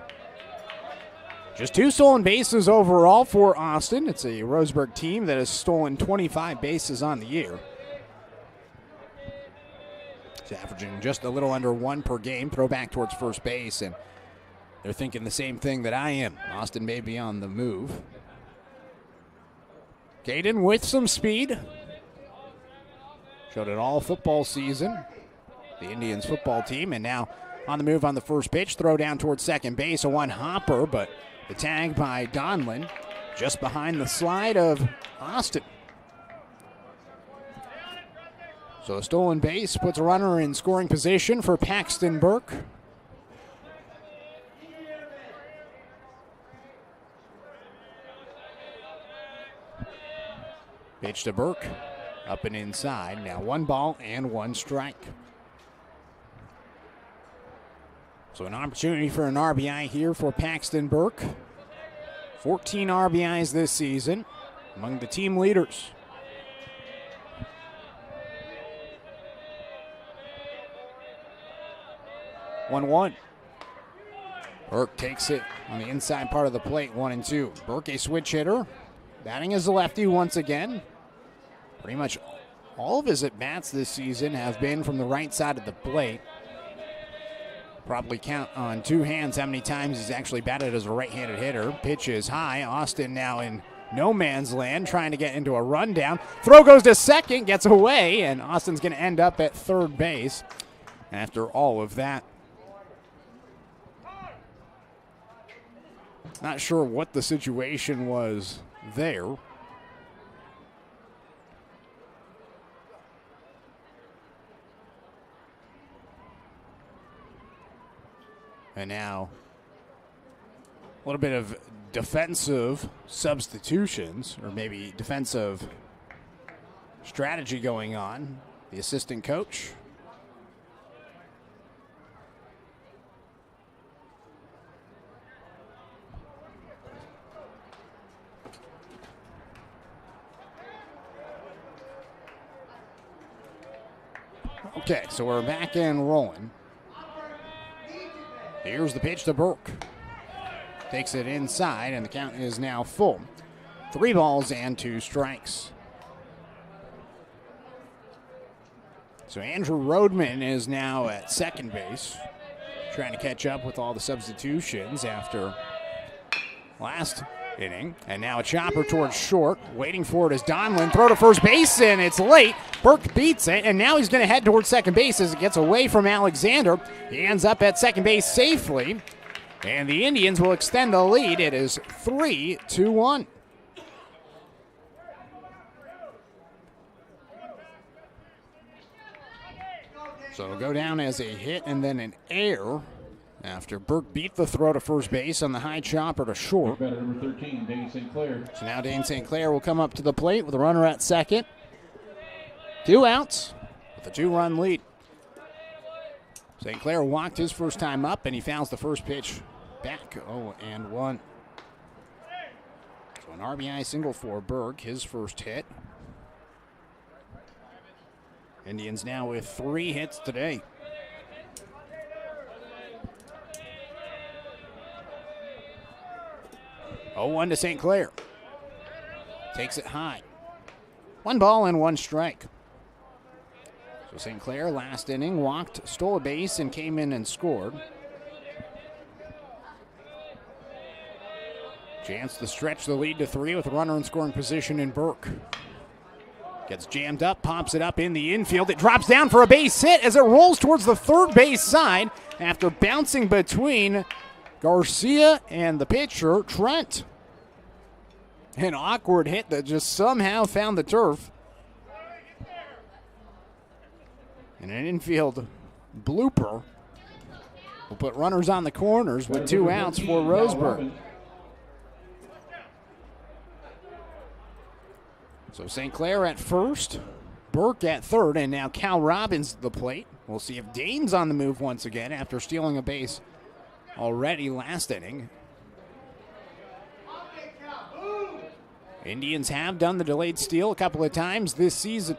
Just 2 stolen bases overall for Austin. It's a Roseburg team that has stolen 25 bases on the year. It's averaging just a little under 1 per game. Throw back towards first base, and they're thinking the same thing that I am. Austin may be on the move. Caden with some speed. Showed it all football season. The Indians football team, and now on the move on the first pitch. Throw down towards second base. A 1 hopper, but the tag by Donlin just behind the slide of Austin. So a stolen base puts a runner in scoring position for Paxton Burke. Pitch to Burke, up and inside. Now 1 ball and 1 strike. So an opportunity for an RBI here for Paxton Burke. 14 RBIs this season, among the team leaders. One. Burke takes it on the inside part of the plate, 1-2. Burke, a switch hitter, batting as a lefty once again. Pretty much all of his at-bats this season have been from the right side of the plate. Probably count on 2 hands how many times he's actually batted as a right-handed hitter. Pitch is high. Austin now in no man's land, trying to get into a rundown. Throw goes to second, gets away, and Austin's going to end up at third base after all of that. Not sure what the situation was there. And now a little bit of defensive substitutions, or maybe defensive strategy going on. The assistant coach. Okay, so we're back and rolling. Here's the pitch to Burke. Takes it inside, and the count is now full. 3 balls and 2 strikes. So Andrew Rodman is now at second base, trying to catch up with all the substitutions after last inning. And now a chopper towards short. Waiting for it is Donlin. Throw to first base, and it's late. Burke beats it, and now he's going to head towards second base as it gets away from Alexander. He ends up at second base safely, and the Indians will extend the lead. It is 3-1. So it'll go down as a hit and then an error after Burke beat the throw to first base on the high chopper to short. Number 13, Dane St. Clair. So now Dane St. Clair will come up to the plate with a runner at second. 2 outs with a 2-run lead. St. Clair walked his first time up, and he fouls the first pitch back. 0-1. So an RBI single for Burke, his first hit. Indians now with 3 hits today. Oh, 1 to St. Clair. Takes it high. 1 ball and 1 strike. So St. Clair last inning walked, stole a base, and came in and scored. Chance to stretch the lead to 3 with a runner in scoring position in Burke. Gets jammed up, pops it up in the infield. It drops down for a base hit as it rolls towards the third base side after bouncing between Garcia and the pitcher, Trent. An awkward hit that just somehow found the turf. And an infield blooper will put runners on the corners with 2 outs for Roseburg. So St. Clair at first, Burke at third, and now Cal Robbins at the plate. We'll see if Dane's on the move once again after stealing a base already last inning. Indians have done the delayed steal a couple of times this season.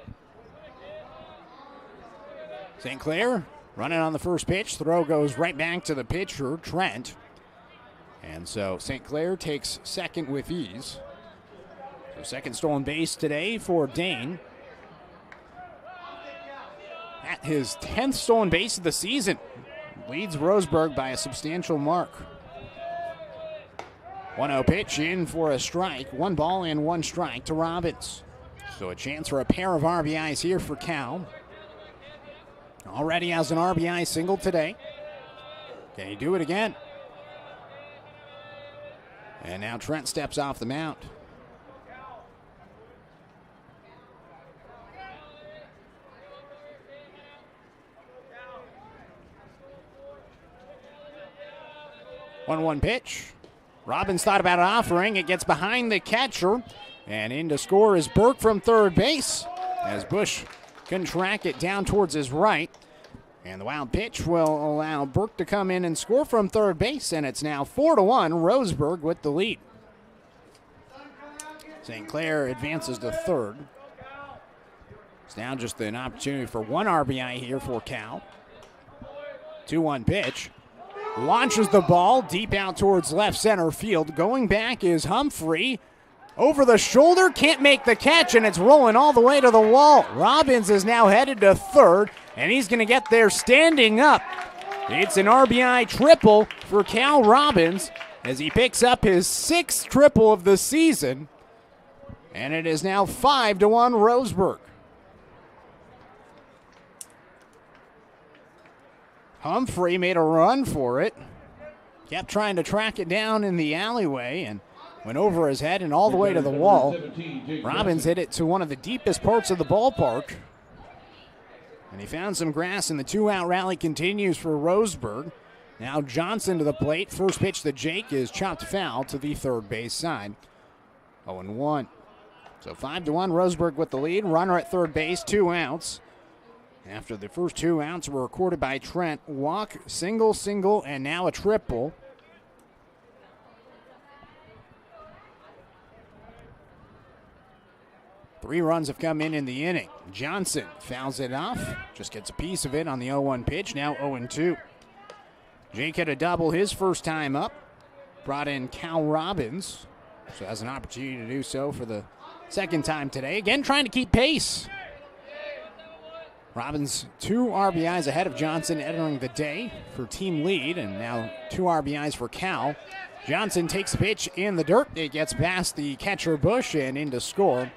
St. Clair running on the first pitch. Throw goes right back to the pitcher, Trent. And so St. Clair takes second with ease. So second stolen base today for Dane. At his 10th stolen base of the season. Leads Roseburg by a substantial mark. 1-0 pitch in for a strike. 1 ball and 1 strike to Robbins. So a chance for a pair of RBIs here for Cal. Already has an RBI single today. Can he do it again? And now Trent steps off the mound. One pitch. Robbins thought about offering. It gets behind the catcher. And in to score is Burke from third base as Bush can track it down towards his right. And the wild pitch will allow Burke to come in and score from third base. And it's now 4-1, Roseburg with the lead. St. Clair advances to third. It's now just an opportunity for 1 RBI here for Cal. 2-1 pitch. Launches the ball deep out towards left center field. Going back is Humphrey. Over the shoulder, can't make the catch, and it's rolling all the way to the wall. Robbins is now headed to third, and he's going to get there standing up. It's an RBI triple for Cal Robbins as he picks up his 6th triple of the season, and it is now 5-1 Roseburg. Humphrey made a run for it. Kept trying to track it down in the alleyway and went over his head and all the way to the wall. Robbins hit it to one of the deepest parts of the ballpark. And he found some grass, and the 2-out rally continues for Roseburg. Now Johnson to the plate. First pitch to Jake is chopped foul to the third base side. 0-1. So 5-1 Roseburg with the lead. Runner at third base, 2 outs. After the first 2 outs were recorded by Trent. Walk, single, and now a triple. Three runs have come in the inning. Johnson fouls it off. Just gets a piece of it on the 0-1 pitch. Now 0-2. Jake had a double his first time up. Brought in Cal Robbins. So has an opportunity to do so for the second time today. Again, trying to keep pace. Robbins 2 RBIs ahead of Johnson entering the day for team lead, and now 2 RBIs for Cal. Johnson takes the pitch in the dirt. It gets past the catcher Bush, and in to score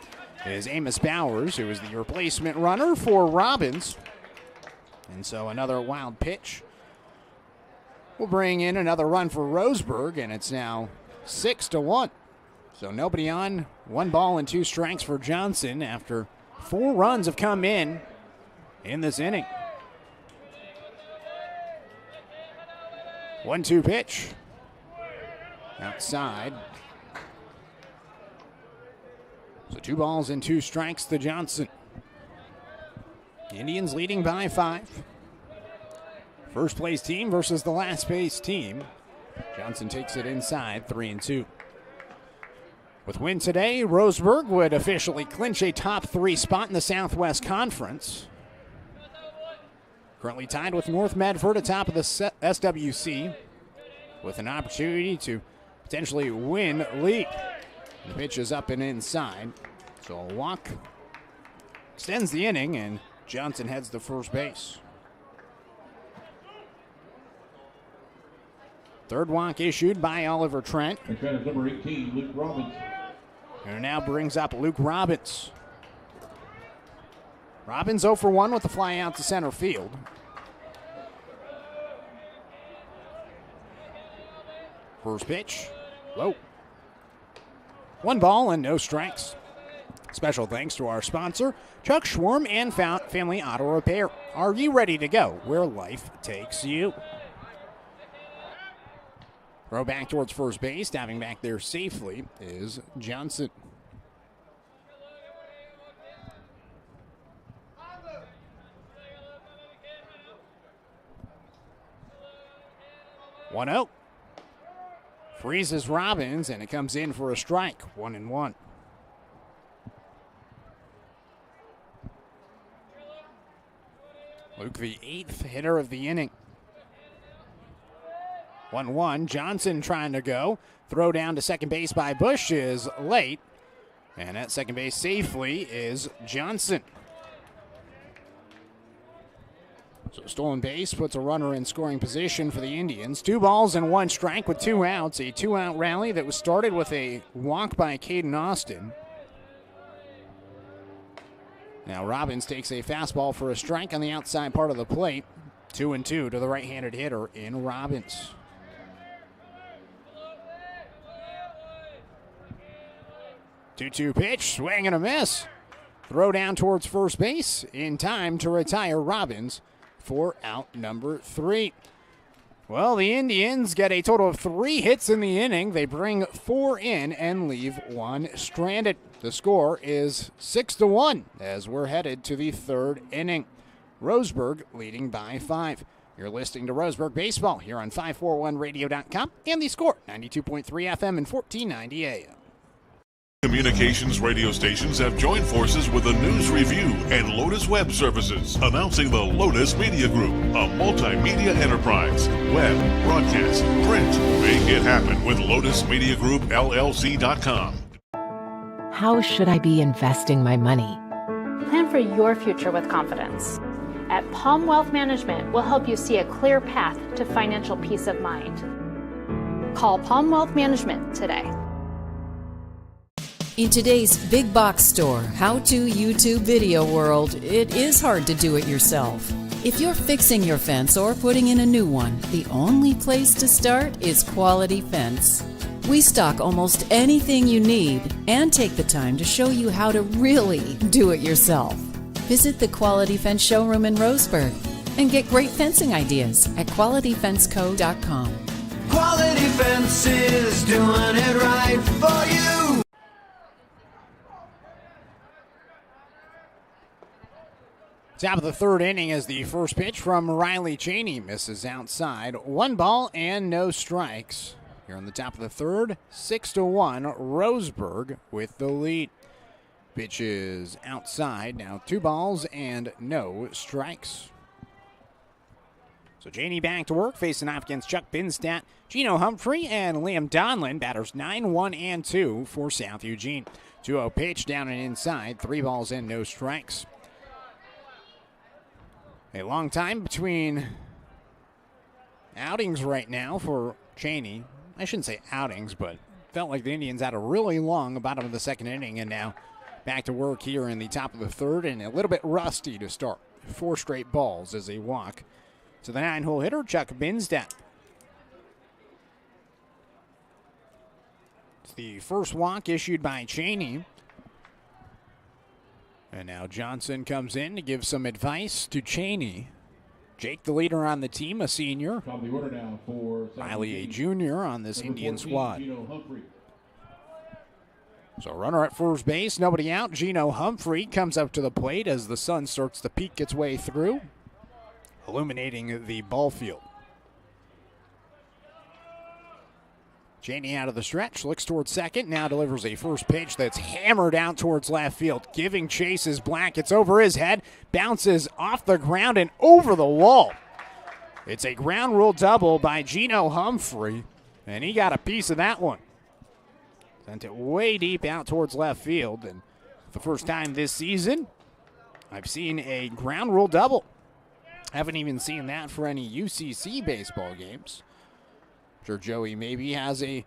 is Amos Bowers, who is the replacement runner for Robbins. And so another wild pitch will bring in another run for Roseburg, and it's now 6-1. So nobody on. 1 ball and 2 strikes for Johnson after 4 runs have come in this inning. 1-2 pitch. Outside. So 2 balls and 2 strikes to Johnson. The Indians leading by 5. First place team versus the last place team. Johnson takes it inside, 3-2. With win today, Roseburg would officially clinch a top 3 spot in the Southwest Conference. Currently tied with North Medford atop of the SWC with an opportunity to potentially win league. The pitch is up and inside. So a walk extends the inning, and Johnson heads to first base. Third walk issued by Oliver Trent. Number 18, Luke Robbins. And now brings up Luke Robbins. Robbins 0 for 1 with the fly out to center field. First pitch, low. 1 ball and no strikes. Special thanks to our sponsor, Chuck Schwarm and Family Auto Repair. Are you ready to go where life takes you? Throw back towards first base. Diving back there safely is Johnson. One out. Freezes Robbins, and it comes in for a strike. 1-1. Luke, the 8th hitter of the inning. 1-1. Johnson trying to go. Throw down to second base by Bush is late. And at second base safely is Johnson. So stolen base puts a runner in scoring position for the Indians. 2 balls and 1 strike with 2 outs. A 2-out rally that was started with a walk by Caden Austin. Now Robbins takes a fastball for a strike on the outside part of the plate. 2-2 to the right-handed hitter in Robbins. Two-two pitch, swing and a miss. Throw down towards first base in time to retire Robbins for out number 3. Well, the Indians get a total of 3 hits in the inning. They bring 4 in and leave 1 stranded. The score is 6-1 as we're headed to the 3rd inning. Roseburg leading by 5. You're listening to Roseburg Baseball here on 541radio.com and the Score, 92.3 FM and 1490 AM. Communications radio stations have joined forces with the News Review and Lotus Web Services, announcing the Lotus Media Group, a multimedia enterprise. Web, broadcast, print. Make it happen with Lotus Media Group, LLC.com. How should I be investing my money? Plan for your future with confidence. At Palm Wealth Management, we'll help you see a clear path to financial peace of mind. Call Palm Wealth Management today. In today's big box store, how-to YouTube video world, it is hard to do it yourself. If you're fixing your fence or putting in a new one, the only place to start is Quality Fence. We stock almost anything you need and take the time to show you how to really do it yourself. Visit the Quality Fence showroom in Roseburg and get great fencing ideas at qualityfenceco.com. Quality Fences, doing it right for you. Top of the 3rd inning as the first pitch from Riley Cheney misses outside. 1 ball and no strikes. Here on the top of the 3rd, 6-1, Roseburg with the lead. Pitch is outside. Now 2 balls and no strikes. So Cheney back to work, facing off against Chuck Binstadt, Gino Humphrey, and Liam Donlin. Batters 9, 1, and 2 for South Eugene. 2-0 pitch down and inside. 3 balls and no strikes. A long time between outings right now for Cheney. I shouldn't say outings, but felt like the Indians had a really long bottom of the 2nd inning, and now back to work here in the top of the 3rd, and a little bit rusty to start. 4 straight balls as they walk to the 9-hole hitter, Chuck Binstadt. It's the first walk issued by Cheney. And now Johnson comes in to give some advice to Cheney. Jake, the leader on the team, a senior. Call the order now for Riley, a junior on this Indian 14, squad. Gino Humphrey. So runner at first base, nobody out. Gino Humphrey comes up to the plate as the sun starts to peek its way through, illuminating the ball field. Cheney out of the stretch, looks towards second, now delivers a first pitch that's hammered out towards left field. Giving chase is Black. It's over his head, bounces off the ground and over the wall. It's a ground rule double by Gino Humphrey, and he got a piece of that one. Sent it way deep out towards left field, and for the first time this season, I've seen a ground rule double. Haven't even seen that for any UCC baseball games. I'm sure Joey maybe has a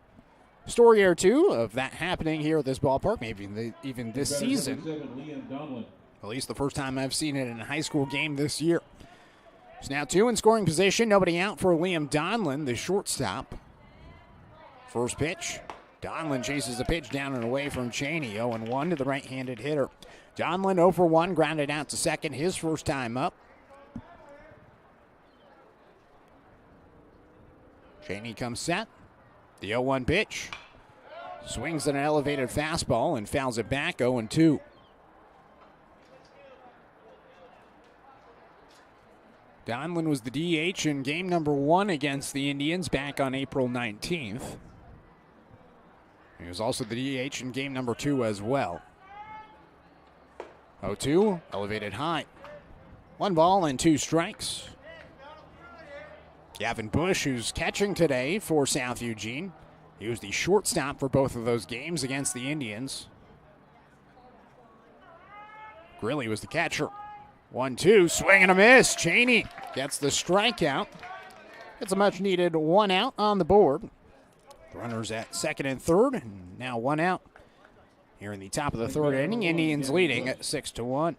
story or two of that happening here at this ballpark, maybe even this season. At least the first time I've seen it in a high school game this year. It's now 2 in scoring position. Nobody out for Liam Donlin, the shortstop. First pitch. Donlin chases the pitch down and away from Cheney. 0-1 to the right-handed hitter. Donlin 0 for 1, grounded out to second, his first time up. Cheney comes set. The 0-1 pitch. Swings at an elevated fastball and fouls it back. 0-2. Donlin was the DH in game number 1 against the Indians back on April 19th. He was also the DH in game number 2 as well. 0-2, elevated high. 1 ball and 2 strikes. Gavin Bush, who's catching today for South Eugene. He was the shortstop for both of those games against the Indians. Grilly was the catcher. 1-2, swing and a miss. Cheney gets the strikeout. Gets a much-needed 1 out on the board. Runners at second and third, and now 1 out. Here in the top of the 3rd inning, Indians leading at 6-1.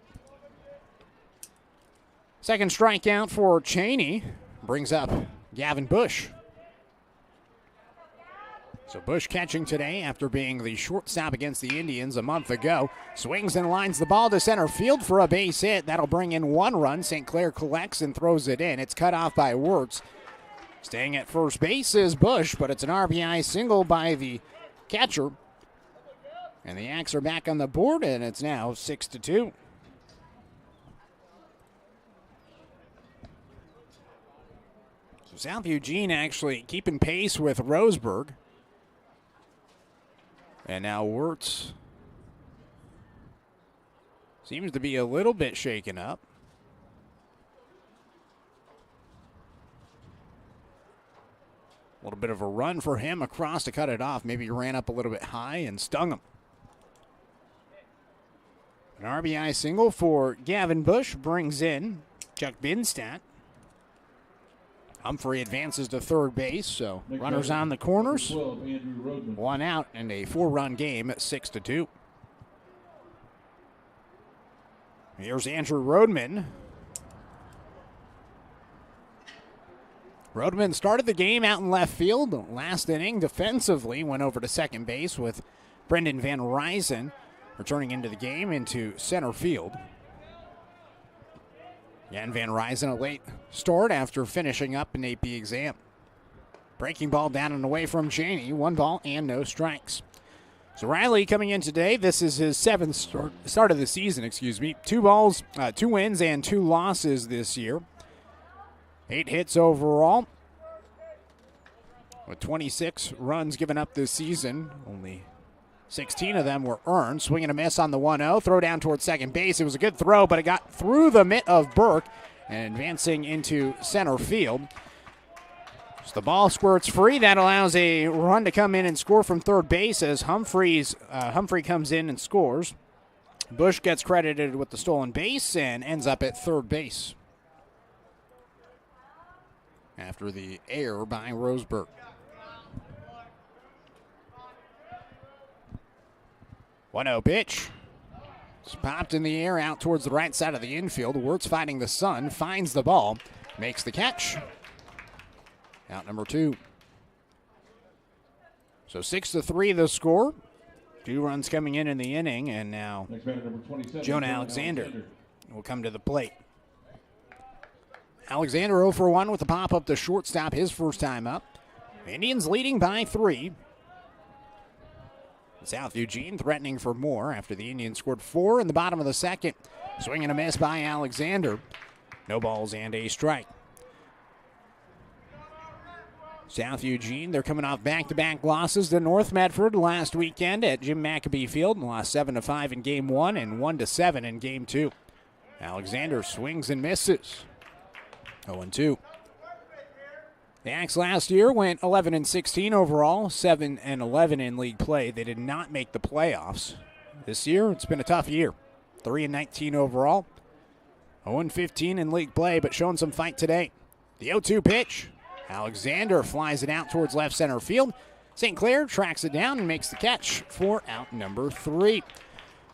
Second strikeout for Cheney brings up Gavin Bush. So Bush catching today after being the shortstop against the Indians a month ago. Swings and lines the ball to center field for a base hit. That'll bring in 1 run. St. Clair collects and throws it in. It's cut off by Wirtz. Staying at first base is Bush, but it's an RBI single by the catcher. And the Aks are back on the board, and it's now 6-2. So South Eugene actually keeping pace with Roseburg. And now Wirtz seems to be a little bit shaken up. A little bit of a run for him across to cut it off. Maybe he ran up a little bit high and stung him. An RBI single for Gavin Bush brings in Chuck Binstadt. Humphrey advances to third base, so runners on the corners. 1 out and a 4-run game at 6-2. Here's Andrew Rodman. Rodman started the game out in left field. Last inning, defensively, went over to second base with Brendan Van Ryzen returning into the game into center field. Jan Van Ryzen, a late start after finishing up an AP exam. Breaking ball down and away from Cheney. 1 ball and no strikes. So Riley coming in today. This is his 7th start of the season, 2 wins and 2 losses this year. 8 hits overall. With 26 runs given up this season, only 16 of them were earned. Swing and a miss on the 1-0. Throw down towards second base. It was a good throw, but it got through the mitt of Burke and advancing into center field. So the ball squirts free. That allows a run to come in and score from third base as Humphrey comes in and scores. Bush gets credited with the stolen base and ends up at third base after the error by Roseburg. One-0 pitch. It's popped in the air out towards the right side of the infield. Wirtz fighting the sun, finds the ball, makes the catch. Out number 2. So 6-3 the score. 2 runs coming in the inning, and now Jonah Alexander will come to the plate. Alexander 0 for 1 with a pop-up to shortstop, his first time up. Indians leading by 3. South Eugene threatening for more after the Indians scored 4 in the bottom of the second. Swing and a miss by Alexander. No balls and a strike. South Eugene, they're coming off back-to-back losses to North Medford last weekend at Jim Maccabee Field and lost 7-5 in Game 1 and 1-7 in Game 2. Alexander swings and misses. 0-2. The Aks last year went 11-16 overall, 7-11 in league play. They did not make the playoffs. This year, it's been a tough year. 3-19 overall, 0-15 in league play, but showing some fight today. The 0-2 pitch. Alexander flies it out towards left center field. St. Clair tracks it down and makes the catch for out number 3.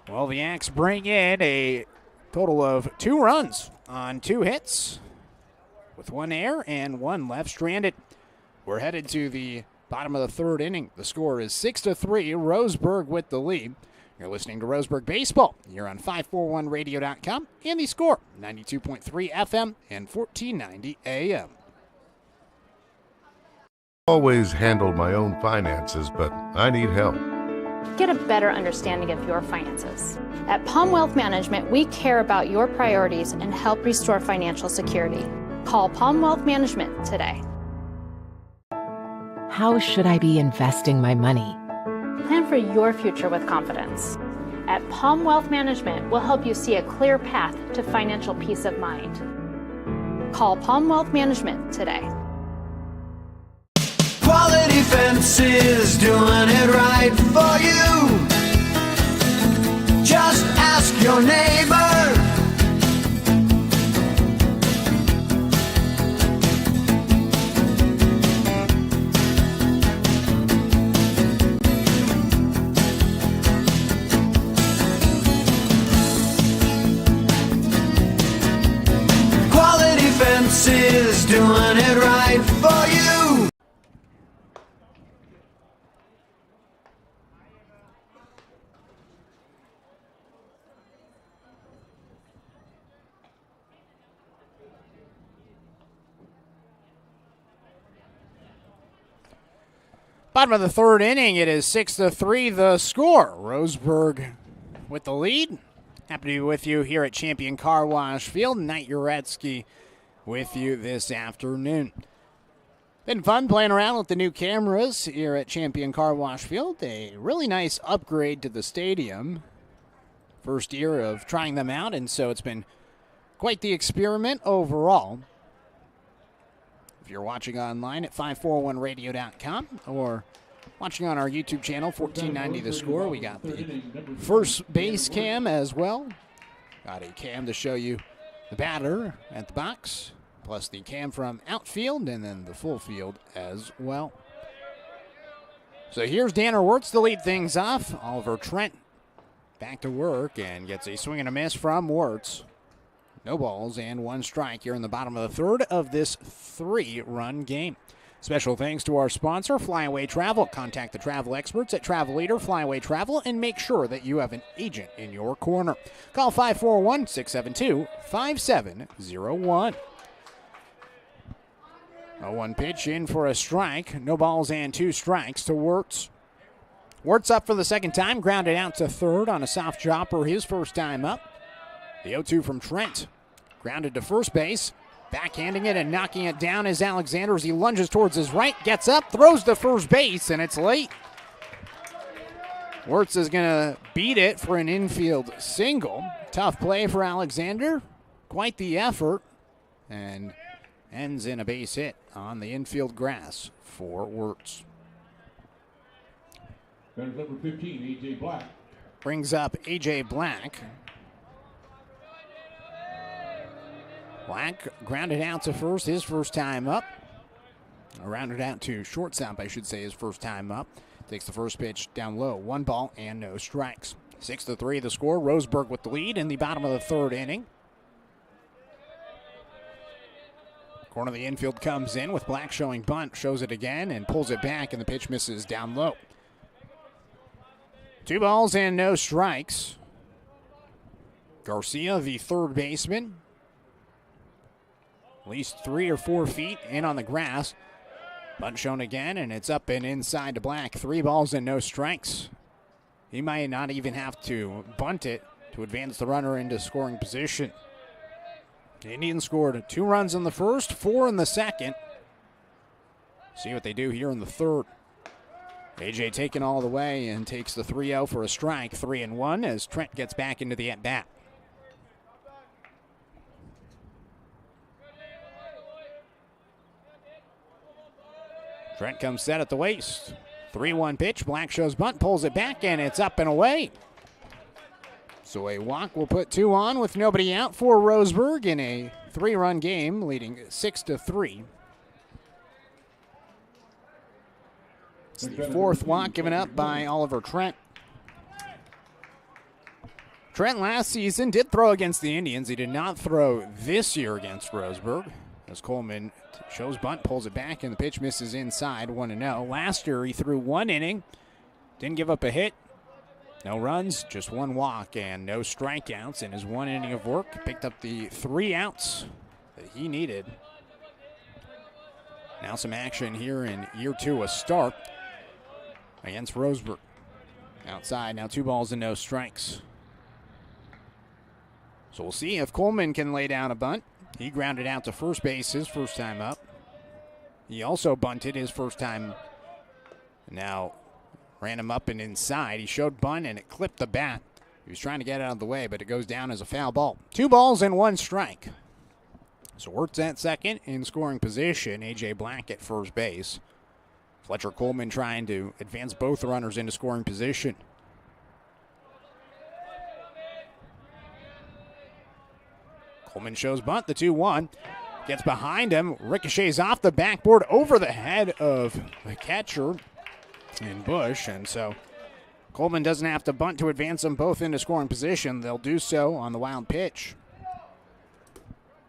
Well, the Aks bring in a Total of 2 runs on 2 hits with 1 error and 1 left stranded. We're headed to the bottom of the 3rd inning. The score is 6-3, Roseburg with the lead. You're listening to Roseburg Baseball. You're on 541radio.com and the score, 92.3 FM and 1490 AM. Always handled my own finances, but I need help. Get a better understanding of your finances. At Palm Wealth Management, we care about your priorities and help restore financial security. Call Palm Wealth Management today. How should I be investing my money? Plan for your future with confidence. At Palm Wealth Management, we'll help you see a clear path to financial peace of mind. Call Palm Wealth Management today. Quality Fences, doing it right for you. Just ask your neighbor. Quality Fences, doing it right for you. Bottom of the 3rd inning, it is 6-3 the score. Roseburg with the lead. Happy to be with you here at Champion Car Wash Field. Knight Jarecki with you this afternoon. Been fun playing around with the new cameras here at Champion Car Wash Field. A really nice upgrade to the stadium. First year of trying them out, and so it's been quite the experiment overall. If you're watching online at 541radio.com or watching on our YouTube channel, 1490 The Score, we got the first base cam as well. Got a cam to show you the batter at the box, plus the cam from outfield and then the full field as well. So here's Danner Wirtz to lead things off. Oliver Trent back to work and gets a swing and a miss from Wirtz. No balls and 1 strike here in the bottom of the 3rd of this 3-run game. Special thanks to our sponsor, Flyaway Travel. Contact the travel experts at Travel Leader, Flyaway Travel, and make sure that you have an agent in your corner. Call 541-672-5701. 0-1 pitch in for a strike. No balls and 2 strikes to Wirtz. Wirtz up for the 2nd time, grounded out to 3rd on a soft chopper his first time up. The 0-2 from Trent. Grounded to first base. Backhanding it and knocking it down is Alexander as he lunges towards his right. Gets up, throws to first base, and it's late. Wirtz is going to beat it for an infield single. Tough play for Alexander. Quite the effort. And ends in a base hit on the infield grass for Wirtz. Batter's number 15, A.J. Black. Brings up A.J. Black. Black grounded out to first, his first time up. Rounded out to shortstop, I should say, his first time up. Takes the first pitch down low. 1 ball and no strikes. 6-3 the score. Roseburg with the lead in the bottom of the 3rd inning. Corner of the infield comes in with Black showing bunt. Shows it again and pulls it back, and the pitch misses down low. 2 balls and no strikes. Garcia, the 3rd baseman. At least 3 or 4 feet in on the grass. Bunt shown again, and it's up and inside to Black. 3 balls and no strikes. He might not even have to bunt it to advance the runner into scoring position. The Indians scored 2 runs in the first, 4 in the second. See what they do here in the 3rd. AJ taking all the way and takes the 3-0 for a strike. 3-1 as Trent gets back into the at-bat. Trent comes set at the waist. 3-1 pitch. Black shows bunt, pulls it back, and it's up and away. So a walk will put 2 on with nobody out for Roseburg in a 3-run game, leading 6-3. It's the 4th walk given up by Oliver Trent. Trent last season did throw against the Indians. He did not throw this year against Roseburg. As Coleman shows bunt, pulls it back, and the pitch misses inside, 1-0. Last year he threw 1 inning, didn't give up a hit, no runs, just 1 walk, and no strikeouts in his 1 inning of work. Picked up the 3 outs that he needed. Now some action here in year 2, a start against Roseburg. Outside, now 2 balls and no strikes. So we'll see if Coleman can lay down a bunt. He grounded out to first base his first time up. He also bunted his first time. Now ran him up and inside. He showed bunt and it clipped the bat. He was trying to get it out of the way, but it goes down as a foul ball. 2 balls and 1 strike. So Wirtz at second in scoring position. A.J. Black at first base. Fletcher Coleman trying to advance both runners into scoring position. Coleman shows bunt, the 2-1. Gets behind him, ricochets off the backboard over the head of the catcher in Bush. And so Coleman doesn't have to bunt to advance them both into scoring position. They'll do so on the wild pitch.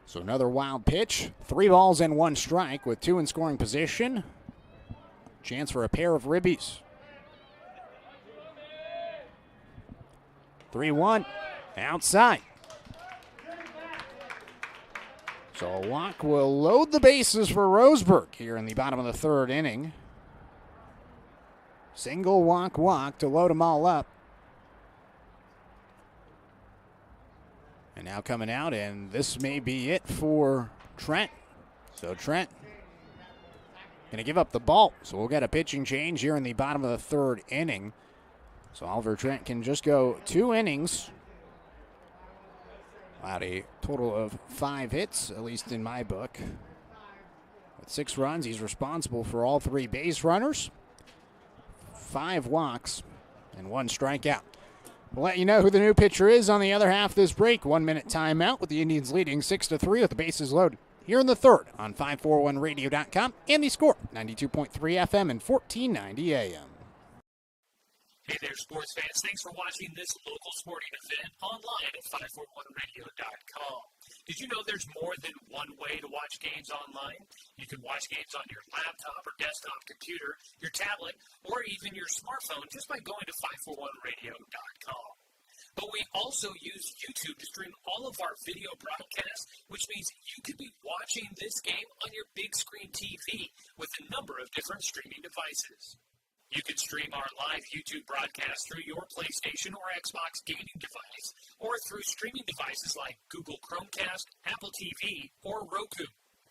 So another wild pitch. 3 balls and 1 strike with 2 in scoring position. Chance for a pair of ribbies. 3-1 outside. So a walk will load the bases for Roseburg here in the bottom of the 3rd inning. Single walk to load them all up. And now coming out, and this may be it for Trent. So Trent going to give up the ball. So we'll get a pitching change here in the bottom of the 3rd inning. So Oliver Trent can just go 2 innings. Allowed a total of 5 hits, at least in my book. With 6 runs, he's responsible for all 3 base runners, 5 walks, and 1 strikeout. We'll let you know who the new pitcher is on the other half of this break. 1-minute timeout with the Indians leading 6-3 with the bases loaded. Here in the 3rd on 541radio.com and the Score, 92.3 FM and 1490 AM. Hey there, sports fans. Thanks for watching this local sporting event online at 541radio.com. Did you know there's more than one way to watch games online? You can watch games on your laptop or desktop computer, your tablet, or even your smartphone just by going to 541radio.com. But we also use YouTube to stream all of our video broadcasts, which means you could be watching this game on your big screen TV with a number of different streaming devices. You can stream our live YouTube broadcast through your PlayStation or Xbox gaming device, or through streaming devices like Google Chromecast, Apple TV, or Roku.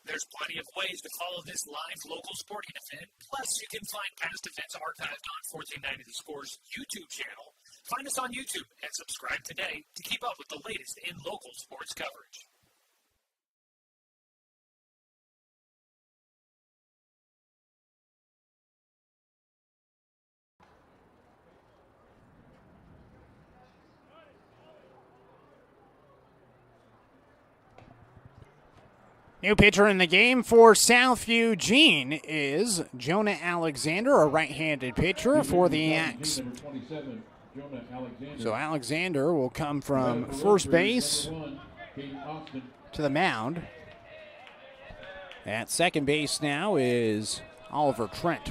There's plenty of ways to follow this live local sporting event. Plus, you can find past events archived on 1490 The Score's YouTube channel. Find us on YouTube and subscribe today to keep up with the latest in local sports coverage. New pitcher in the game for South Eugene is Jonah Alexander, a right-handed pitcher for the Axe. So Alexander will come from first base to the mound. At second base now is Oliver Trent.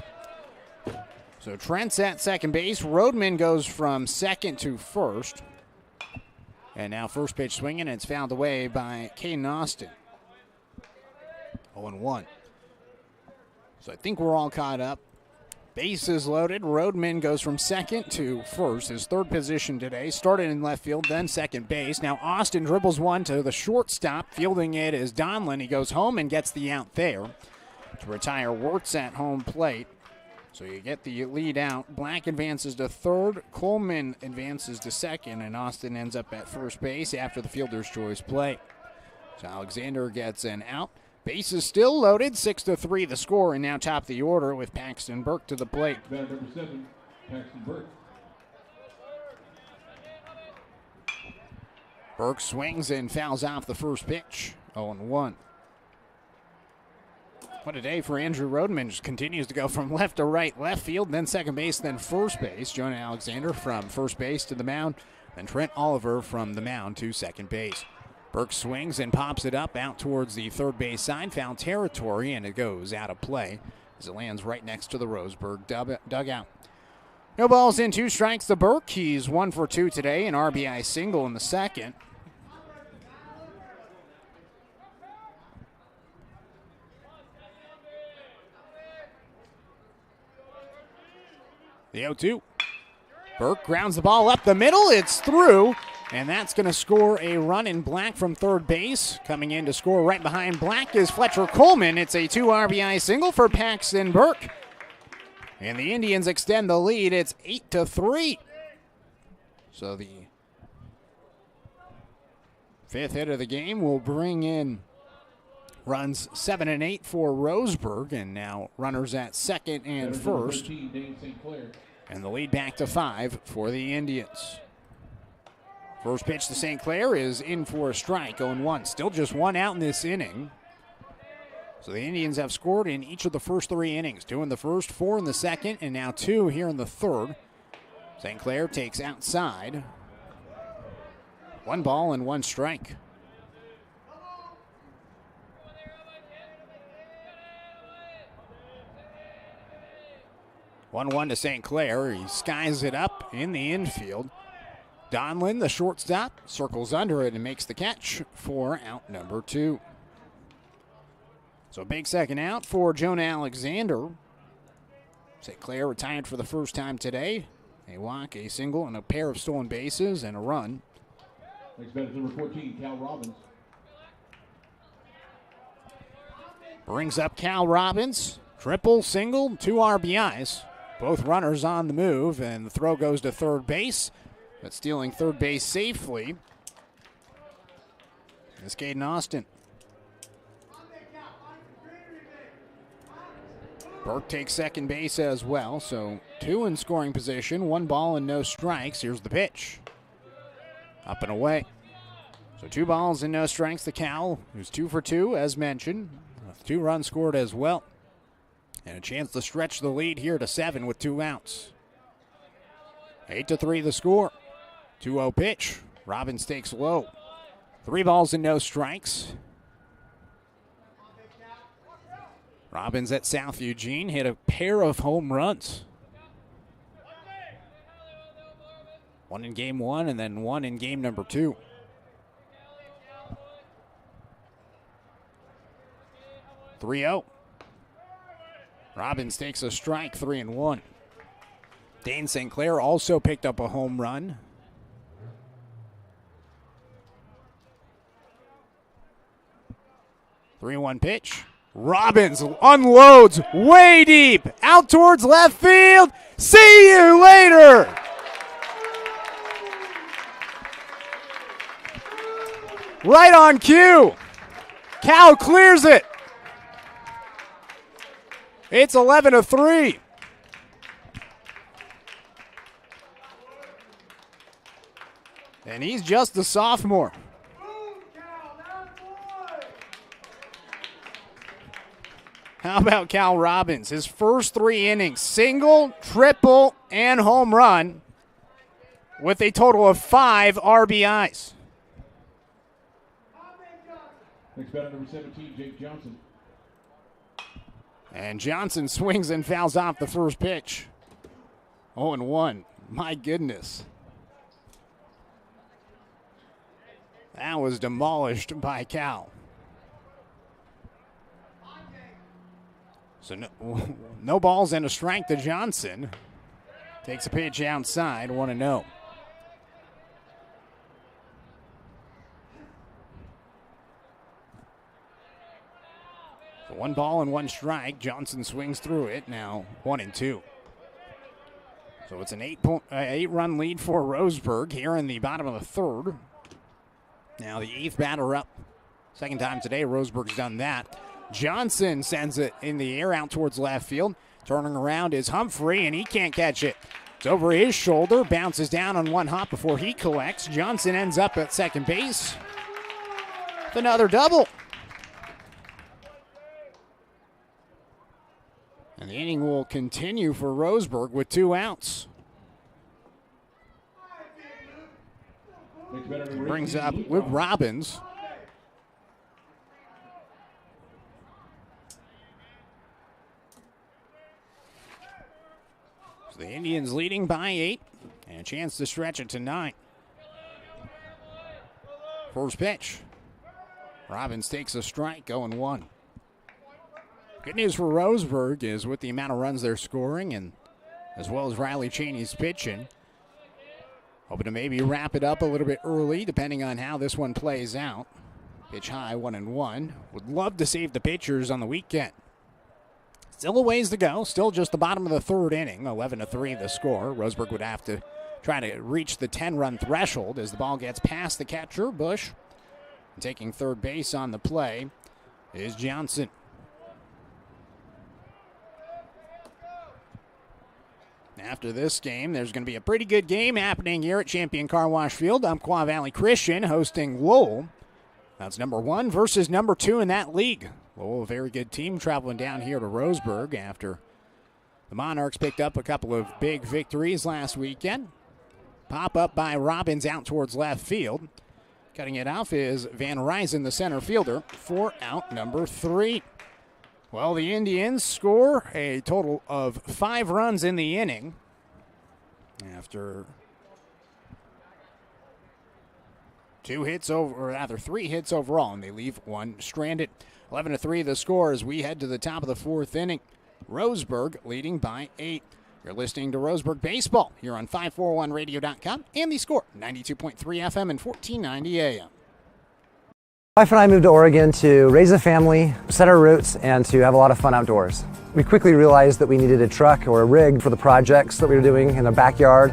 So Trent's at second base. Rodman goes from second to first. And now first pitch swinging, and it's fouled away by Caden Austin. 0-1. So I think we're all caught up. Bases loaded. Rodman goes from second to first, his 3rd position today. Started in left field, then second base. Now Austin dribbles one to the shortstop. Fielding it is Donlin. He goes home and gets the out there to retire Wirtz at home plate. So you get the lead out. Black advances to 3rd. Coleman advances to 2nd, and Austin ends up at first base after the fielder's choice play. So Alexander gets an out. Bases still loaded, 6-3 the score, and now top of the order with Paxton Burke to the plate. Batter number 7, Paxton Burke. Burke swings and fouls off the first pitch, 0-1. What a day for Andrew Rodman. Just continues to go from left to right, left field, then second base, then first base. Jonah Alexander from first base to the mound. Then Trent Oliver from the mound to second base. Burke swings and pops it up out towards the third base side, foul territory, and it goes out of play as it lands right next to the Roseburg dugout. No balls in, 2 strikes to Burke. He's 1 for 2 today, an RBI single in the second. The 0-2. Burke grounds the ball up the middle. It's through, and that's going to score a run in Black from third base. Coming in to score right behind Black is Fletcher Coleman. It's a 2 RBI single for Paxton Burke. And the Indians extend the lead. It's 8-3. So the 5th hit of the game will bring in runs 7 and 8 for Roseburg, and now runners at second and first. And the lead back to 5 for the Indians. First pitch to St. Clair is in for a strike, 0-1. Still just 1 out in this inning. So the Indians have scored in each of the first 3 innings. 2 in the first, 4 in the second, and now 2 here in the third. St. Clair takes outside. 1 ball and 1 strike. 1-1 to St. Clair. He skies it up in the infield. Donlin, the shortstop, circles under it and makes the catch for out number 2. So big second out for Jonah Alexander. St. Clair retired for the first time today. A walk, a single, and a pair of stolen bases and a run. Next batter is number 14, Cal Robbins. Brings up Cal Robbins. Triple, single, 2 RBIs. Both runners on the move, and the throw goes to third base. But stealing third base safely is Caden Austin. Burke takes second base as well, so 2 in scoring position, 1 ball and no strikes. Here's the pitch. Up and away. So 2 balls and no strikes to Cal, who's 2 for 2, as mentioned. 2 runs scored as well. And a chance to stretch the lead here to 7 with 2 outs. 8-3 the score. 2-0 pitch. Robbins takes low. 3 balls and no strikes. Robbins at South Eugene hit a pair of home runs. 1 in game 1 and then 1 in game number 2. (3-0). Robbins takes a strike, 3-1. Dane St. Clair also picked up a home run. (3-1 pitch. Robbins unloads way deep, out towards left field. See you later. Right on cue. Cal clears it. It's 11-3. And he's just a sophomore. How about Cal Robbins? His first 3 innings, single, triple, and home run with a total of 5 RBIs. Next batter, number 17, Jake Johnson. And Johnson swings and fouls off the first pitch. 0-1. My goodness. That was demolished by Cal. So no balls and a strike to Johnson. Takes a pitch outside, 1-0. So 1 ball and 1 strike. Johnson swings through it, now 1-2. So it's an 8-run lead for Roseburg here in the bottom of the third. Now the 8th batter up. Second time today, Roseburg's done that. Johnson sends it in the air out towards left field. Turning around is Humphrey, and he can't catch it. It's over his shoulder, bounces down on 1 hop before he collects. Johnson ends up at second base with another double. And the inning will continue for Roseburg with 2 outs. Brings up Luke Robbins. So the Indians leading by 8 and a chance to stretch it to 9. First pitch. Robbins takes a strike, going 1. Good news for Roseburg is with the amount of runs they're scoring, and as well as Riley Cheney's pitching, hoping to maybe wrap it up a little bit early, depending on how this one plays out. Pitch high, 1-1. Would love to save the pitchers on the weekend. Still a ways to go. Still just the bottom of the third inning. 11-3 the score. Roseburg would have to try to reach the 10-run threshold as the ball gets past the catcher, Bush. And taking third base on the play is Johnson. After this game, there's going to be a pretty good game happening here at Champion Car Wash Field. Umpqua Valley Christian hosting Lowell. That's number 1 versus number 2 in that league. Lowell, a very good team, traveling down here to Roseburg after the Monarchs picked up a couple of big victories last weekend. Pop up by Robbins out towards left field. Cutting it off is Van Ryzen, the center fielder, for out number 3. Well, the Indians score a total of 5 runs in the inning after 3 hits overall, and they leave 1 stranded. 11-3 the score as we head to the top of the 4th inning. Roseburg leading by 8. You're listening to Roseburg Baseball here on 541radio.com and the Score, 92.3 FM and 1490 AM. My wife and I moved to Oregon to raise a family, set our roots, and to have a lot of fun outdoors. We quickly realized that we needed a truck or a rig for the projects that we were doing in our backyard.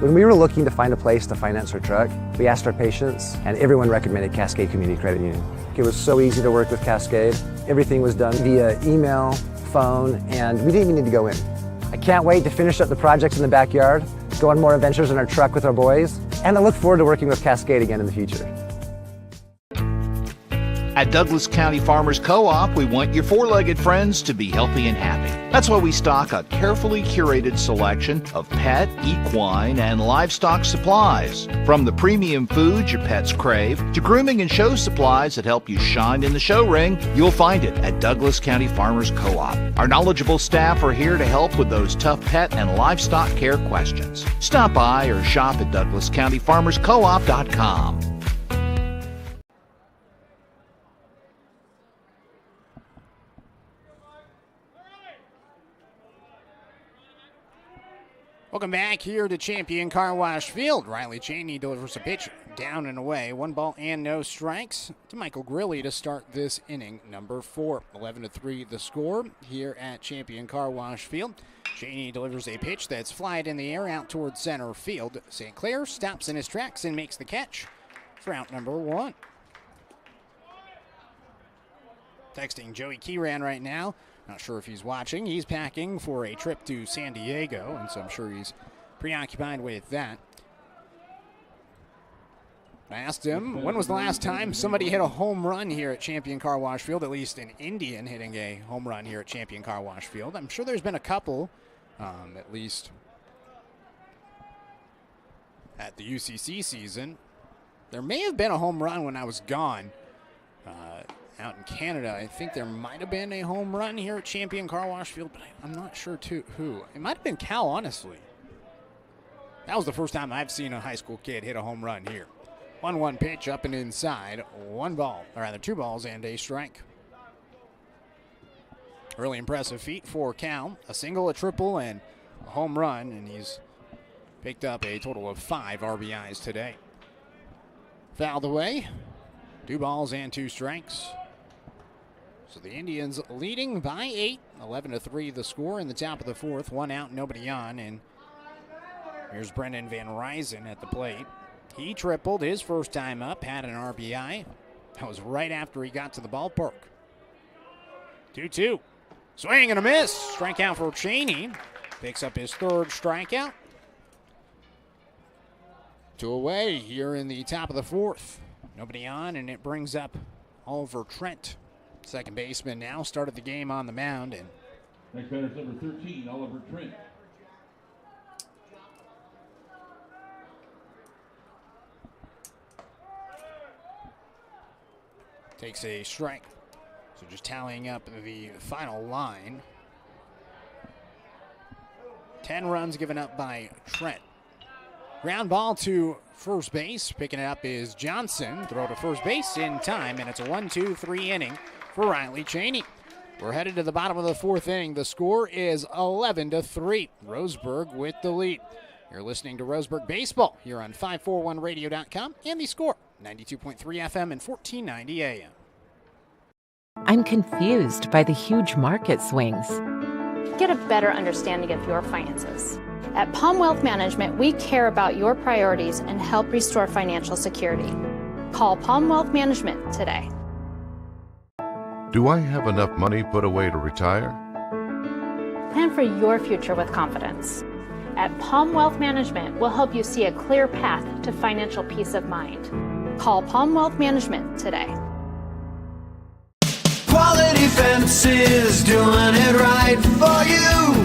When we were looking to find a place to finance our truck, we asked our patients, and everyone recommended Cascade Community Credit Union. It was so easy to work with Cascade. Everything was done via email, phone, and we didn't even need to go in. I can't wait to finish up the projects in the backyard, go on more adventures in our truck with our boys, and I look forward to working with Cascade again in the future. At Douglas County Farmers Co-op, we want your four-legged friends to be healthy and happy. That's why we stock a carefully curated selection of pet, equine, and livestock supplies. From the premium foods your pets crave to grooming and show supplies that help you shine in the show ring, you'll find it at Douglas County Farmers Co-op. Our knowledgeable staff are here to help with those tough pet and livestock care questions. Stop by or shop at DouglasCountyFarmersCoop.com. Welcome back here to Champion Car Wash Field. Riley Cheney delivers a pitch down and away. 1 ball and no strikes to Michael Grilly to start this inning, number 4. 11-3 the score here at Champion Car Wash Field. Cheney delivers a pitch that's flied in the air out towards center field. St. Clair stops in his tracks and makes the catch for out number 1. Texting Joey Keyran right now. Not sure if he's watching. He's packing for a trip to San Diego, and so I'm sure he's preoccupied with that. I asked him, when was the last time somebody hit a home run here at Champion Car Wash Field, at least an Indian hitting a home run here at Champion Car Wash Field. I'm sure there's been a couple, at least at the UCC season. There may have been a home run when I was gone. Out in Canada, I think there might have been a home run here at Champion Car Wash Field, but I'm not sure who. It might have been Cal, honestly. That was the first time I've seen a high school kid hit a home run here. 1-1 pitch up and inside. 2 balls and a strike. Really impressive feat for Cal. A single, a triple, and a home run, and he's picked up a total of 5 RBIs today. Fouled away. 2 balls and 2 strikes. So the Indians leading by 8, 11-3 the score in the top of the 4th. 1 out, nobody on, and here's Brendan Van Ryzen at the plate. He tripled his first time up, had an RBI. That was right after he got to the ballpark. 2-2. Swing and a miss. Strikeout for Cheney. Picks up his 3rd strikeout. 2 away here in the top of the 4th. Nobody on, and it brings up Oliver Trent. Second baseman now started the game on the mound. And next batter is number 13, Oliver Trent. takes a strike. So just tallying up the final line. 10 runs given up by Trent. Ground ball to first base. Picking it up is Johnson. Throw to first base in time, and it's a 1-2-3 inning for Riley Cheney. We're headed to the bottom of the fourth inning. The score is 11-3. Roseburg with the lead. You're listening to Roseburg Baseball here on 541radio.com and the score, 92.3 FM and 1490 AM. I'm confused by the huge market swings. Get a better understanding of your finances. At Palm Wealth Management, we care about your priorities and help restore financial security. Call Palm Wealth Management today. Do I have enough money put away to retire? Plan for your future with confidence. At Palm Wealth Management, we'll help you see a clear path to financial peace of mind. Call Palm Wealth Management today. Quality Fences, doing it right for you.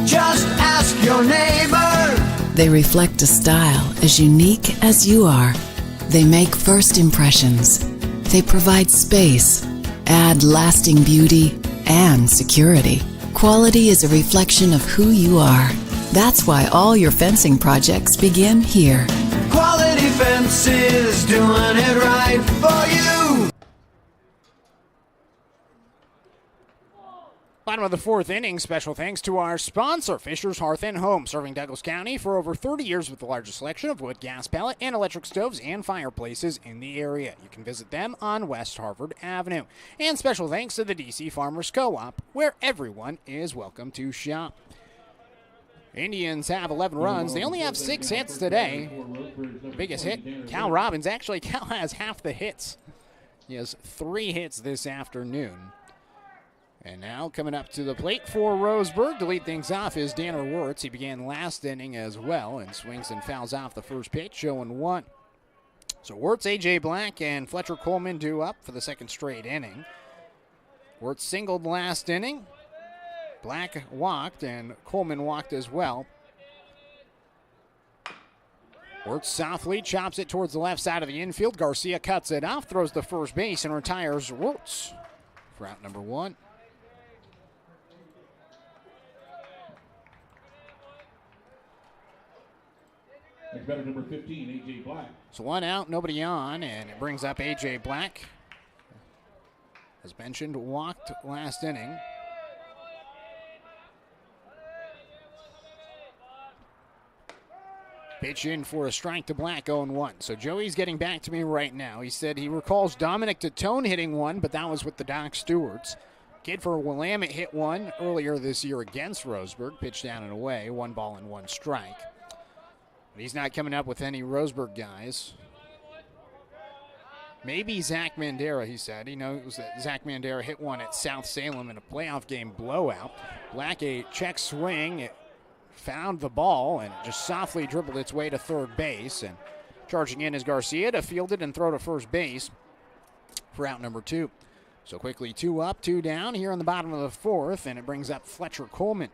Just ask your neighbor. They reflect a style as unique as you are. They make first impressions. They provide space, add lasting beauty and security. Quality is a reflection of who you are. That's why all your fencing projects begin here. Quality Fences, doing it right for you. Bottom of the fourth inning, special thanks to our sponsor, Fisher's Hearth & Home, serving Douglas County for over 30 years with the largest selection of wood, gas, pellet, and electric stoves and fireplaces in the area. You can visit them on West Harvard Avenue. And special thanks to the DC Farmers Co-op, where everyone is welcome to shop. Indians have 11 runs. They only have 6 hits today. Biggest hit, Cal Robbins. Actually, Cal has half the hits. He has 3 hits this afternoon. And now coming up to the plate for Roseburg to lead things off is Danner Wirtz. He began last inning as well and swings and fouls off the first pitch, 0-1. So Wirtz, A.J. Black, and Fletcher Coleman due up for the second straight inning. Wirtz singled last inning. Black walked, and Coleman walked as well. Wirtz softly chops it towards the left side of the infield. Garcia cuts it off, throws to first base, and retires Wirtz for out number 1. Next batter, number 15, A.J. Black. So 1 out, nobody on, and it brings up A.J. Black. As mentioned, walked last inning. Pitch in for a strike to Black, 0-1. So Joey's getting back to me right now. He said he recalls Dominic Tatone hitting one, but that was with the Doc Stewarts. Kid for Willamette hit one earlier this year against Roseburg. Pitch down and away, 1 ball and 1 strike. But he's not coming up with any Roseburg guys. Maybe Zach Mandera, he said. He knows that Zach Mandera hit one at South Salem in a playoff game blowout. Black, a check swing. It found the ball and just softly dribbled its way to third base. And charging in is Garcia to field it and throw to first base for out number 2. So quickly 2 up, 2 down here in the bottom of the fourth, and it brings up Fletcher Coleman.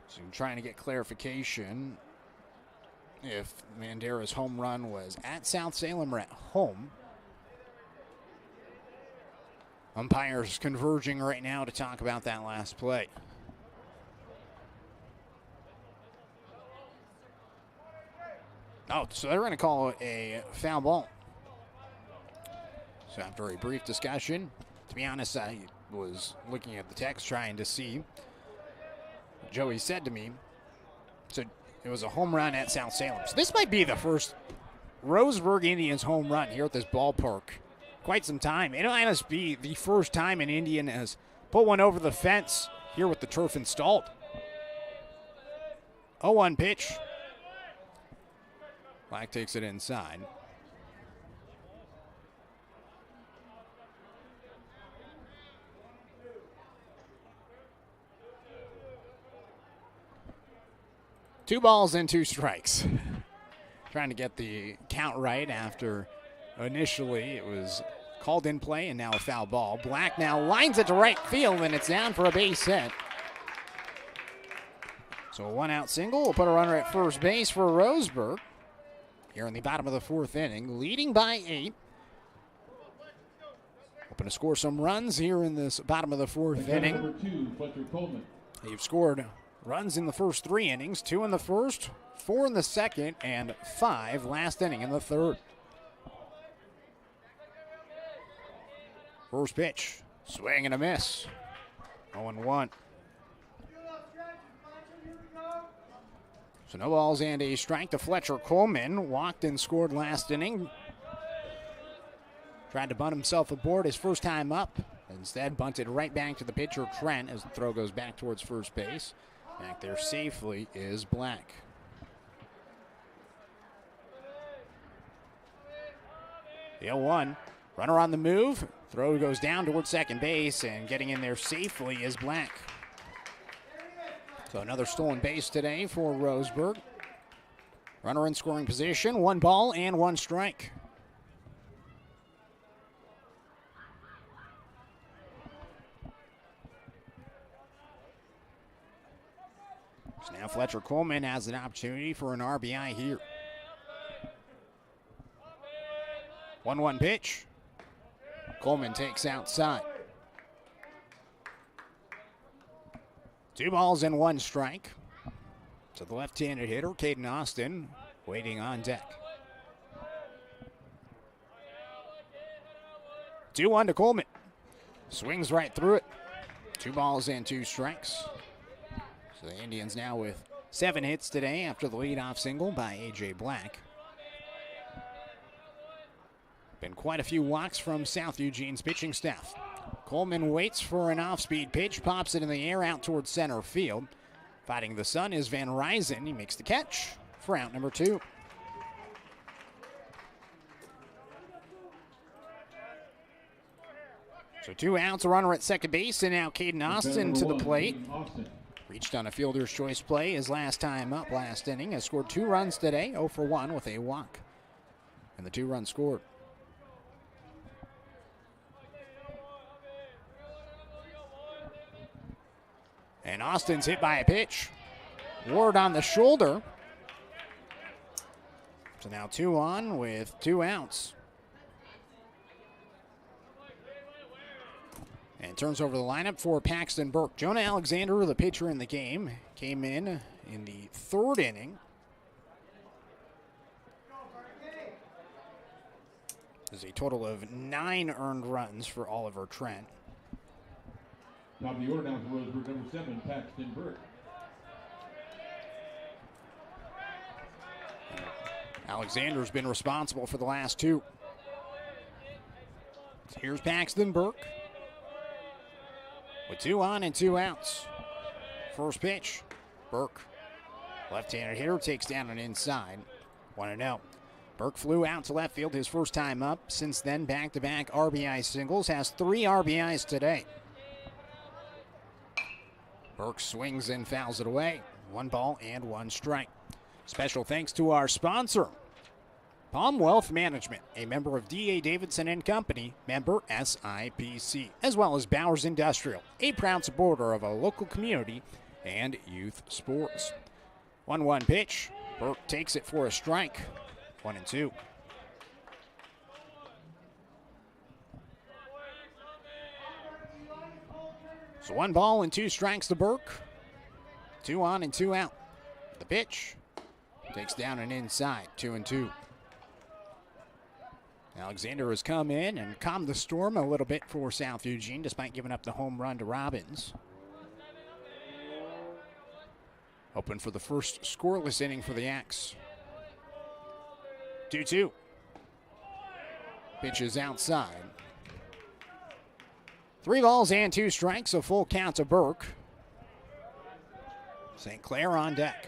So trying to get clarification if Mandera's home run was at South Salem or at home. Umpires converging right now to talk about that last play. Oh, so they're going to call it a foul ball. So after a brief discussion, to be honest, I was looking at the text trying to see. Joey said to me, so it was a home run at South Salem. So this might be the first Roseburg Indians home run here at this ballpark. Quite some time. It might just be the first time an Indian has put one over the fence here with the turf installed. 0-1 pitch. Black takes it inside. Two balls and 2 strikes. Trying to get the count right after initially it was called in play and now a foul ball. Black now lines it to right field and it's down for a base hit. So a one-out single will put a runner at first base for Roseburg. Here in the bottom of the fourth inning, leading by 8. Hoping to score some runs here in this bottom of the fourth inning. Number 2, Fletcher Coleman. They've scored runs in the first 3 innings, 2 in the first, 4 in the second, and 5 last inning in the third. First pitch, swing and a miss. 0-1. So no balls and a strike to Fletcher Coleman. Walked and scored last inning. Tried to bunt himself aboard his first time up. Instead, bunted right back to the pitcher, Trent, as the throw goes back towards first base. Back there safely is Black. The 0-1. Runner on the move. Throw goes down towards second base, and getting in there safely is Black. So another stolen base today for Roseburg. Runner in scoring position, 1 ball and 1 strike. So now Fletcher Coleman has an opportunity for an RBI here. 1-1 pitch. Coleman takes outside. 2 balls and 1 strike. So the left-handed hitter, Caden Austin, waiting on deck. 2-1 to Coleman. Swings right through it. 2 balls and 2 strikes. So the Indians now with 7 hits today after the leadoff single by A.J. Black. Been quite a few walks from South Eugene's pitching staff. Coleman waits for an off-speed pitch, pops it in the air out towards center field. Fighting the sun is Van Ryzen. He makes the catch for out number 2. So 2 outs, a runner at second base, and now Caden Austin to the plate. Reached on a fielder's choice play his last time up last inning. Has scored 2 runs today, 0 for 1 with a walk. And the 2 runs scored. And Austin's hit by a pitch. Ward on the shoulder. So now 2 on with 2 outs. And turns over the lineup for Paxton Burke. Jonah Alexander, the pitcher in the game, came in the 3rd inning. There's a total of 9 earned runs for Oliver Trent. Top of the order now for Roseburg, number 7, Paxton Burke. Alexander's been responsible for the last 2. So here's Paxton Burke with 2 on and 2 outs. First pitch, Burke, left-handed hitter, takes down an inside. 1-0. Burke flew out to left field his first time up. Since then, back-to-back RBI singles, has 3 RBIs today. Burke swings and fouls it away. 1 ball and 1 strike. Special thanks to our sponsor, Palm Wealth Management, a member of D.A. Davidson & Company, member SIPC, as well as Bowers Industrial, a proud supporter of a local community and youth sports. 1-1 pitch. Burke takes it for a strike. 1-2. So 1 ball and 2 strikes to Burke. 2 on and 2 out. The pitch takes down an inside. 2-2. Alexander has come in and calmed the storm a little bit for South Eugene, despite giving up the home run to Robbins. Hoping for the first scoreless inning for the Axe. 2-2. Pitch is outside. 3 balls and 2 strikes, a full count to Burke. St. Clair on deck.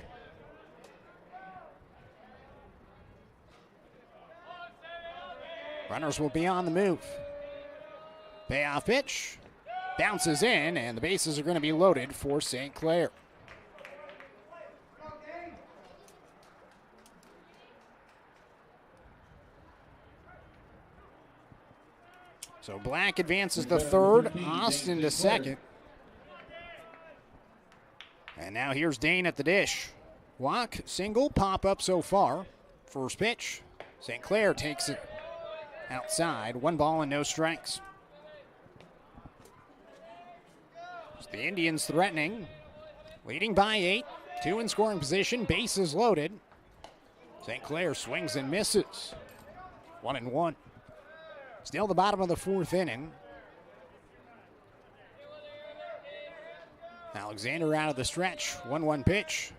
Runners will be on the move. Payoff pitch. Bounces in, and the bases are going to be loaded for St. Clair. So Black advances to 3rd, Austin to 2nd. And And now here's Dane at the dish. Walk, single, pop up so far. First pitch. St. Clair takes it outside. 1 ball and no strikes. So the Indians threatening. Leading by 8. 2 in scoring position. Bases loaded. St. Clair swings and misses. 1-1. Still the bottom of the 4th inning. Alexander out of the stretch. 1-1 pitch.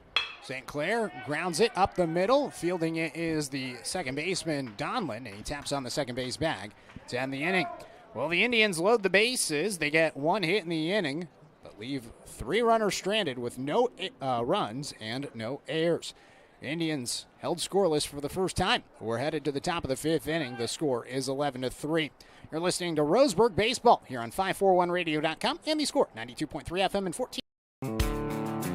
St. Clair grounds it up the middle. Fielding it is the second baseman, Donlin, and he taps on the second base bag to end the inning. Well, the Indians load the bases. They get 1 hit in the inning, but leave 3 runners stranded with no runs and no errors. The Indians held scoreless for the first time. We're headed to the top of the 5th inning. The score is 11-3. You're listening to Roseburg Baseball here on 541radio.com and the score, 92.3 FM and 14.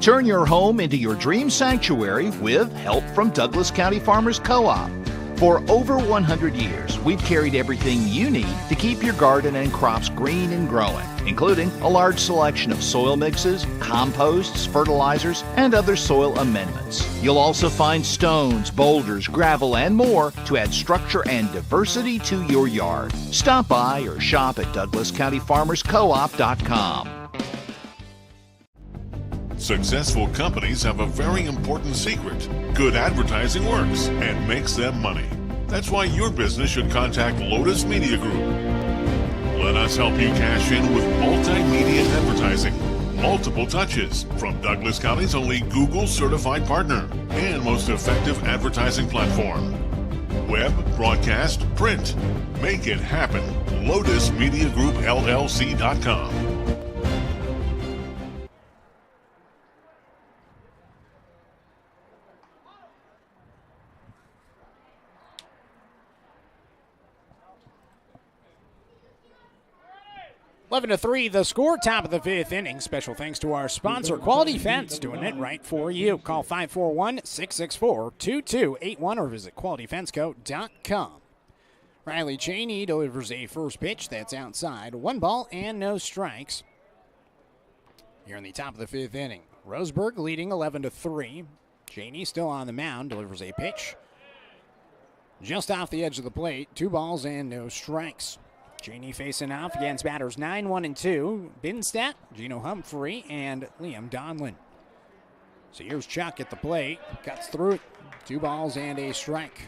Turn your home into your dream sanctuary with help from Douglas County Farmers Co-op. For over 100 years, we've carried everything you need to keep your garden and crops green and growing, including a large selection of soil mixes, composts, fertilizers, and other soil amendments. You'll also find stones, boulders, gravel, and more to add structure and diversity to your yard. Stop by or shop at DouglasCountyFarmersCoop.com. Successful companies have a very important secret. Good advertising works and makes them money. That's why your business should contact Lotus Media Group. Let us help you cash in with multimedia advertising. Multiple touches from Douglas County's only Google certified partner and most effective advertising platform. Web, broadcast, print. Make it happen. LotusMediaGroupLLC.com. 11-3, the score, top of the 5th inning. Special thanks to our sponsor, Quality Fence, doing it right for you. Call 541-664-2281 or visit QualityFenceCo.com. Riley Cheney delivers a first pitch that's outside. 1 ball and no strikes. Here in the top of the 5th inning. Roseburg leading 11-3. Cheney still on the mound, delivers a pitch just off the edge of the plate. 2 balls and no strikes. Cheney facing off against batters 9-1-2, Binstat, Gino Humphrey, and Liam Donlin. So here's Chuck at the plate, cuts through it, 2 balls and a strike.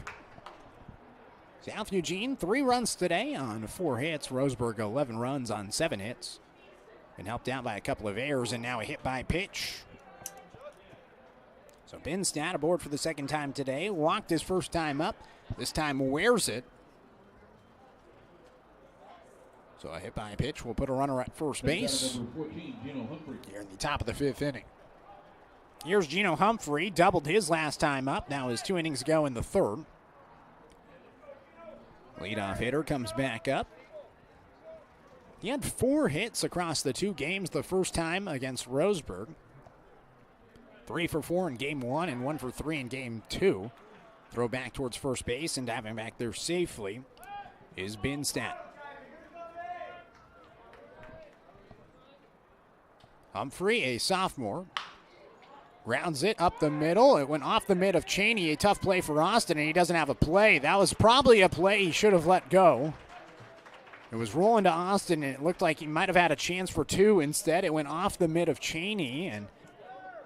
South Eugene, 3 runs today on 4 hits. Roseburg, 11 runs on 7 hits. Been helped out by a couple of errors and now a hit by pitch. So Binstat aboard for the second time today, walked his first time up, this time wears it. So a hit by pitch will put a runner at first base. 14, here in the top of the 5th inning. Here's Gino Humphrey, doubled his last time up. Now his 2 innings ago in the 3rd. Leadoff hitter comes back up. He had 4 hits across the 2 games the first time against Roseburg. 3 for 4 in game 1 and 1 for 3 in game 2. Throw back towards first base and diving back there safely is Binstat. Humphrey, a sophomore, grounds it up the middle. It went off the mid of Cheney, a tough play for Austin, and he doesn't have a play. That was probably a play he should have let go. It was rolling to Austin, and it looked like he might have had a chance for 2. Instead, it went off the mid of Cheney, and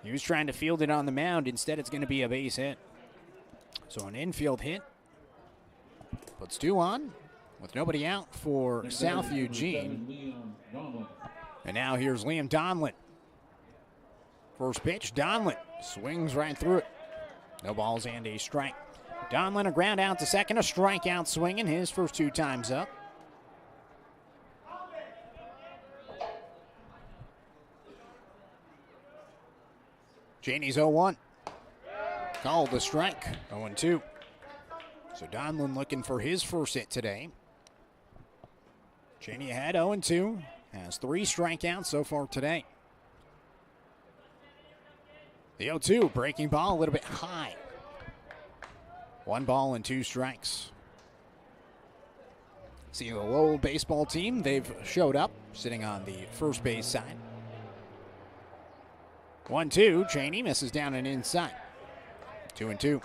he was trying to field it on the mound. Instead, it's going to be a base hit. So an infield hit puts 2 on with nobody out for South Eugene. And now here's Liam Donlin. First pitch, Donlin swings right through it. No balls and a strike. Donlin a ground out to second, a strikeout swinging his first 2 times up. Cheney's 0-1. Called the strike, 0-2. So Donlin looking for his first hit today. Cheney ahead, 0-2. Has 3 strikeouts so far today. The 0-2, breaking ball a little bit high. 1 ball and 2 strikes. See the Lowell baseball team, they've showed up, sitting on the first base side. 1-2. Cheney misses down and inside. 2-2.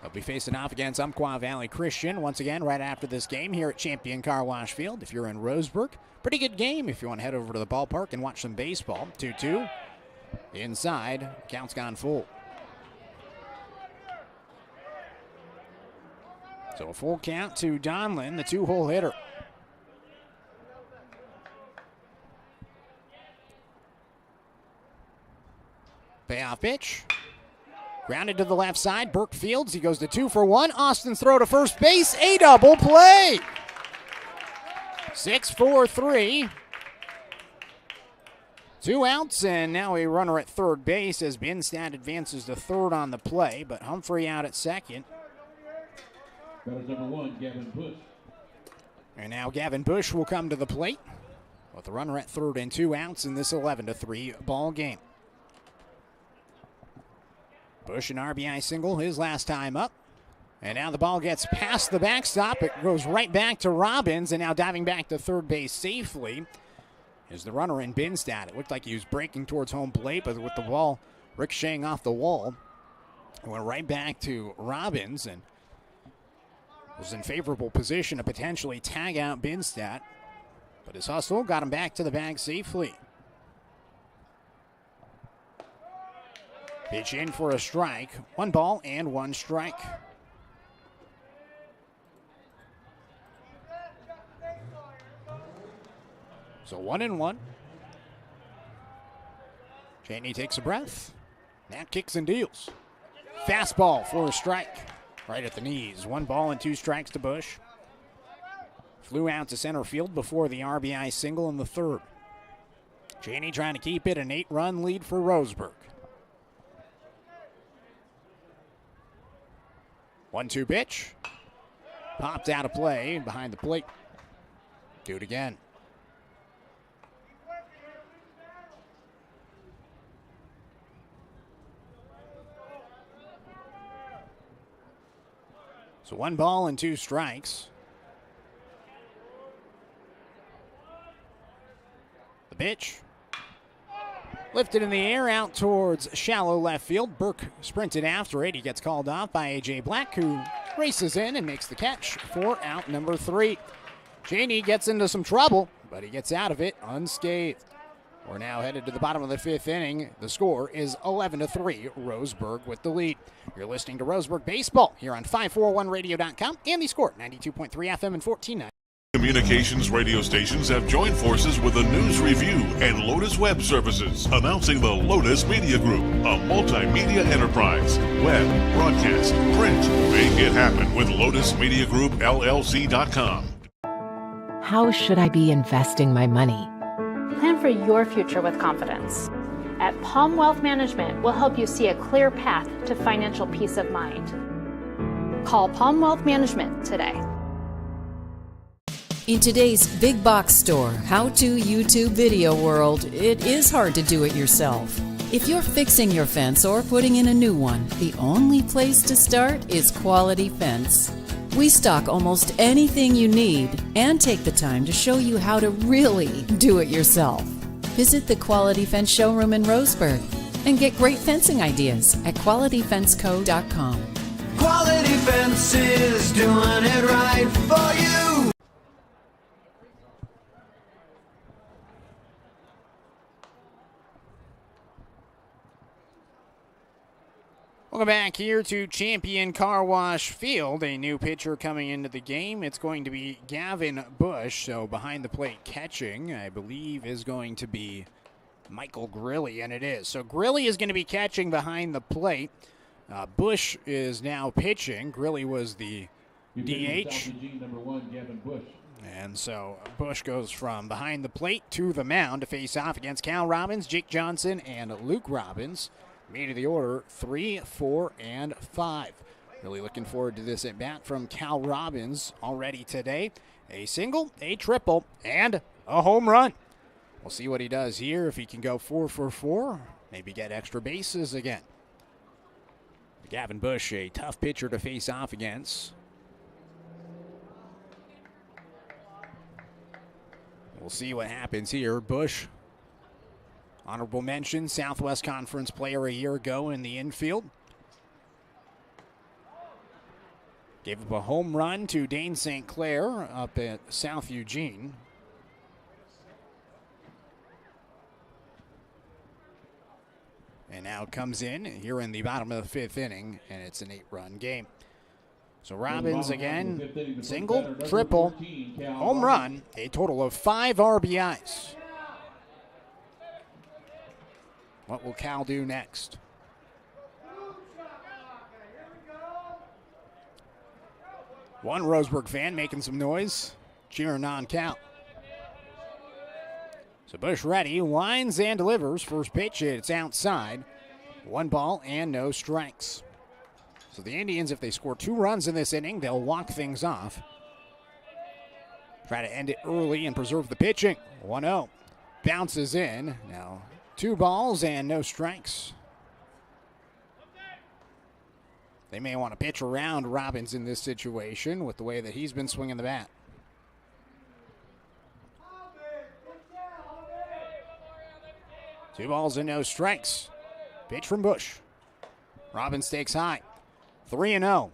They'll be facing off against Umpqua Valley Christian once again right after this game here at Champion Car Wash Field. If you're in Roseburg, pretty good game if you want to head over to the ballpark and watch some baseball. 2-2. Inside. Count's gone full. So a full count to Donlin, the 2-hole hitter. Payoff pitch. Grounded to the left side. Burke fields. He goes to 2 for 1. Austin's throw to first base. A double play. 6-4-3. 2 outs, and now a runner at third base as Binstad advances to third on the play, but Humphrey out at second. Batters number 1, Gavin Bush. And now Gavin Bush will come to the plate with the runner at third and 2 outs in this 11-3 ball game. Bush an RBI single his last time up. And now the ball gets past the backstop. It goes right back to Robbins, and now diving back to third base safely is the runner in Binstad. It looked like he was breaking towards home plate, but with the ball ricocheting off the wall, it went right back to Robbins and was in favorable position to potentially tag out Binstad. But his hustle got him back to the bag safely. Pitch in for a strike. 1 ball and 1 strike. So 1-1. Cheney takes a breath. Now kicks and deals. Fastball for a strike. Right at the knees. 1 ball and 2 strikes to Bush. Flew out to center field before the RBI single in the third. Cheney trying to keep it an 8-run lead for Roseburg. 1-2 pitch. Popped out of play behind the plate. Do it again. So 1 ball and 2 strikes. The pitch. Lifted in the air out towards shallow left field. Burke sprinted after it. He gets called off by A.J. Black, who races in and makes the catch for out number 3. Cheney gets into some trouble, but he gets out of it unscathed. We're now headed to the bottom of the 5th inning. The score is 11-3, Roseburg with the lead. You're listening to Roseburg Baseball here on 541radio.com and the Score, 92.3 FM and 14.9. Communications radio stations have joined forces with the News Review and Lotus Web Services, announcing the Lotus Media Group, a multimedia enterprise. Web, broadcast, print. Make it happen with LotusMediaGroupLLC.com. How should I be investing my money? Plan for your future with confidence. At Palm Wealth Management, we'll help you see a clear path to financial peace of mind. Call Palm Wealth Management today. In today's big box store, how-to YouTube video world, it is hard to do it yourself. If you're fixing your fence or putting in a new one, the only place to start is Quality Fence. We stock almost anything you need and take the time to show you how to really do it yourself. Visit the Quality Fence showroom in Roseburg and get great fencing ideas at QualityFenceCo.com. Quality Fences, doing it right for you. Welcome back here to Champion Car Wash Field. A new pitcher coming into the game. It's going to be Gavin Bush. So behind the plate catching, I believe, is going to be Michael Grilly, and it is. So Grilly is going to be catching behind the plate. Bush is now pitching. Grilly was the DH. Eugene, number 1, Gavin Bush. And so Bush goes from behind the plate to the mound to face off against Cal Robbins, Jake Johnson, and Luke Robbins. Meat of the order, 3, 4, and 5. Really looking forward to this at bat from Cal Robbins already today. A single, a triple, and a home run. We'll see what he does here. If he can go 4 for 4, maybe get extra bases again. Gavin Bush, a tough pitcher to face off against. We'll see what happens here. Bush Honorable mention, Southwest Conference player a year ago in the infield. Gave up a home run to Dane St. Clair up at South Eugene. And now comes in here in the bottom of the fifth inning, and it's an 8-run game. So Robbins again, single, triple, home run, a total of 5 RBIs. What will Cal do next? One Roseburg fan making some noise, cheering on Cal. So Bush ready, winds and delivers. First pitch, it's outside. 1 ball and no strikes. So the Indians, if they score 2 runs in this inning, they'll walk things off. Try to end it early and preserve the pitching. 1-0. Bounces in. Now 2 balls and no strikes. They may want to pitch around Robbins in this situation with the way that he's been swinging the bat. Two balls and no strikes. Pitch from Bush. Robbins stakes high. 3-0.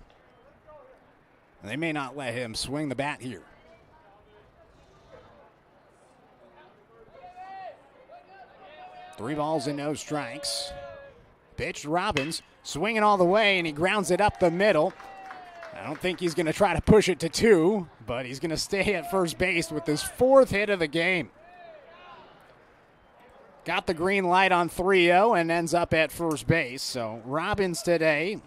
And they may not let him swing the bat here. Three balls and no strikes. Pitch to Robbins, swinging all the way, and he grounds it up the middle. I don't think he's going to try to push it to 2, but he's going to stay at first base with his 4th hit of the game. Got the green light on 3-0 and ends up at first base. So Robbins today,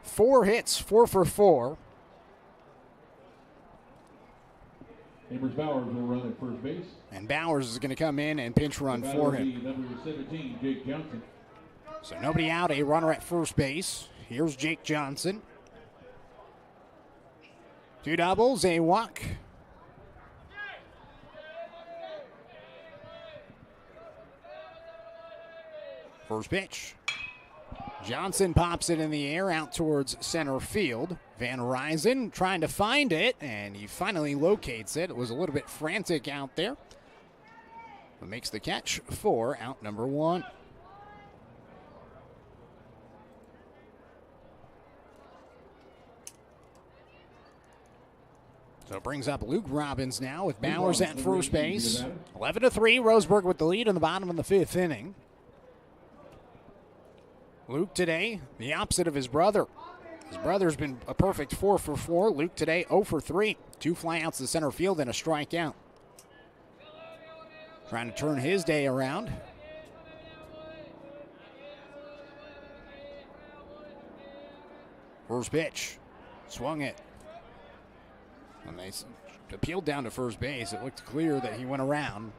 4 hits, 4 for 4. Amers Bowers will run at first base. And Bowers is going to come in and pinch run for him. Number 17, Jake Johnson. So nobody out, a runner at first base. Here's Jake Johnson. 2 doubles, a walk. First pitch. Johnson pops it in the air out towards center field. Van Ryzen trying to find it, and he finally locates it. It was a little bit frantic out there, but makes the catch for out number 1. So it brings up Luke Robbins now with Bowers at first base. 11-3, Roseburg with the lead in the bottom of the 5th inning. Luke today, the opposite of his brother. His brother's been a perfect 4 for 4. Luke today 0 for 3. 2 flyouts to center field and a strikeout. Trying to turn his day around. First pitch. Swung it. When they appealed down to first base, it looked clear that he went around.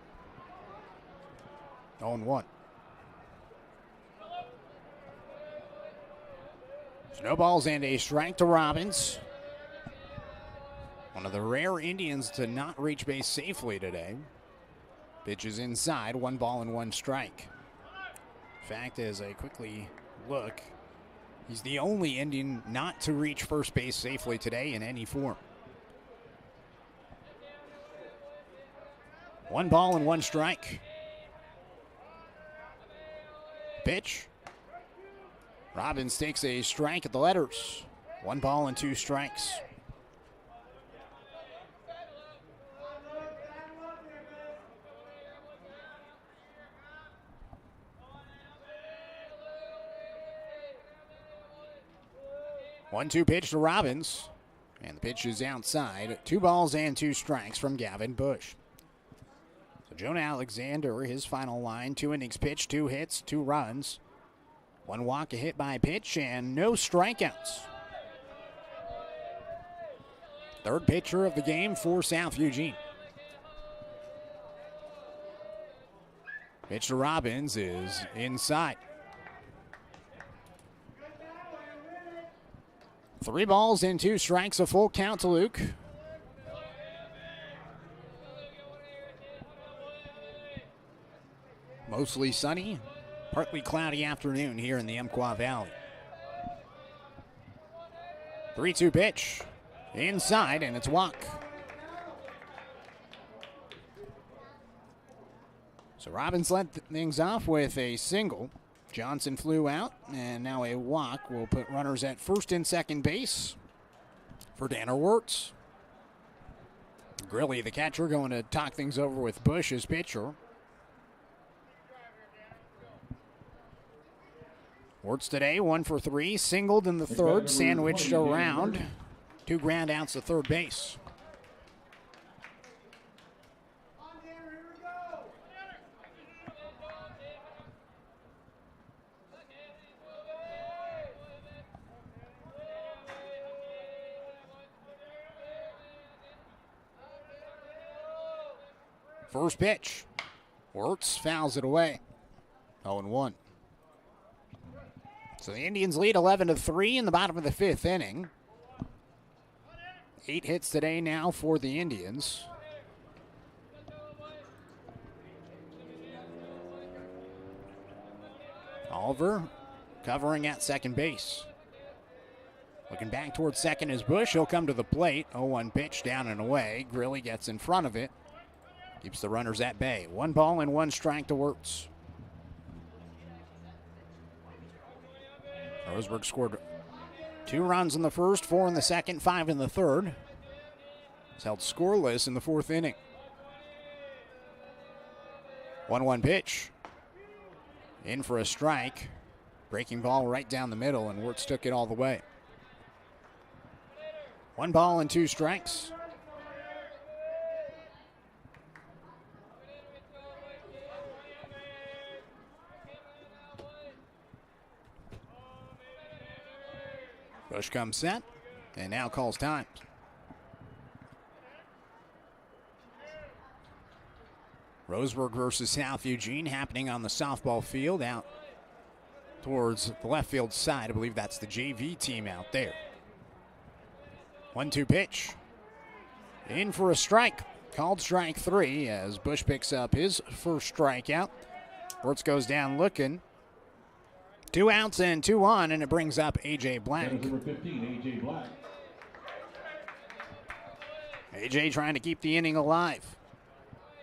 0-1. No balls and a strike to Robbins. One of the rare Indians to not reach base safely today. Pitch is inside, 1 ball and 1 strike. In fact, as I quickly look, he's the only Indian not to reach first base safely today in any form. 1 ball and 1 strike. Pitch. Robbins takes a strike at the letters. 1 ball and 2 strikes. One-two pitch to Robbins. And the pitch is outside. 2 balls and 2 strikes from Gavin Bush. So Jonah Alexander, his final line, 2 innings pitched, 2 hits, 2 runs. 1 walk, a hit by pitch, and no strikeouts. Third pitcher of the game for South Eugene. Pitch to Robbins is inside. 3 balls and 2 strikes, a full count to Luke. Mostly sunny. Partly cloudy afternoon here in the Umpqua Valley. 3-2 pitch. Inside, and it's walk. So Robbins led things off with a single. Johnson flew out, and now a walk will put runners at first and second base for Danner Wirtz. Grilly, the catcher, going to talk things over with Bush as pitcher. Wirtz today, 1 for 3, singled in the third, sandwiched around. 2 ground outs to third base. First pitch. Wirtz fouls it away. 0-1. So the Indians lead 11-3 in the bottom of the 5th inning. 8 hits today now for the Indians. Oliver covering at second base. Looking back towards second is Bush. He'll come to the plate. 0-1 pitch down and away. Grilly gets in front of it. Keeps the runners at bay. 1 ball and 1 strike to Wirtz. Roseburg scored 2 runs in the first, 4 in the second, 5 in the third. It's held scoreless in the 4th inning. 1-1 pitch. In for a strike. Breaking ball right down the middle, and Wirtz took it all the way. 1 ball and 2 strikes. Bush comes set, and now calls time. Roseburg versus South Eugene happening on the softball field out towards the left field side. I believe that's the JV team out there. 1-2 pitch. In for a strike. Called strike 3 as Bush picks up his first strikeout. Wirtz goes down looking. 2 outs and 2 on, and it brings up A.J. Black. Number 15, A.J. Black. A.J. trying to keep the inning alive.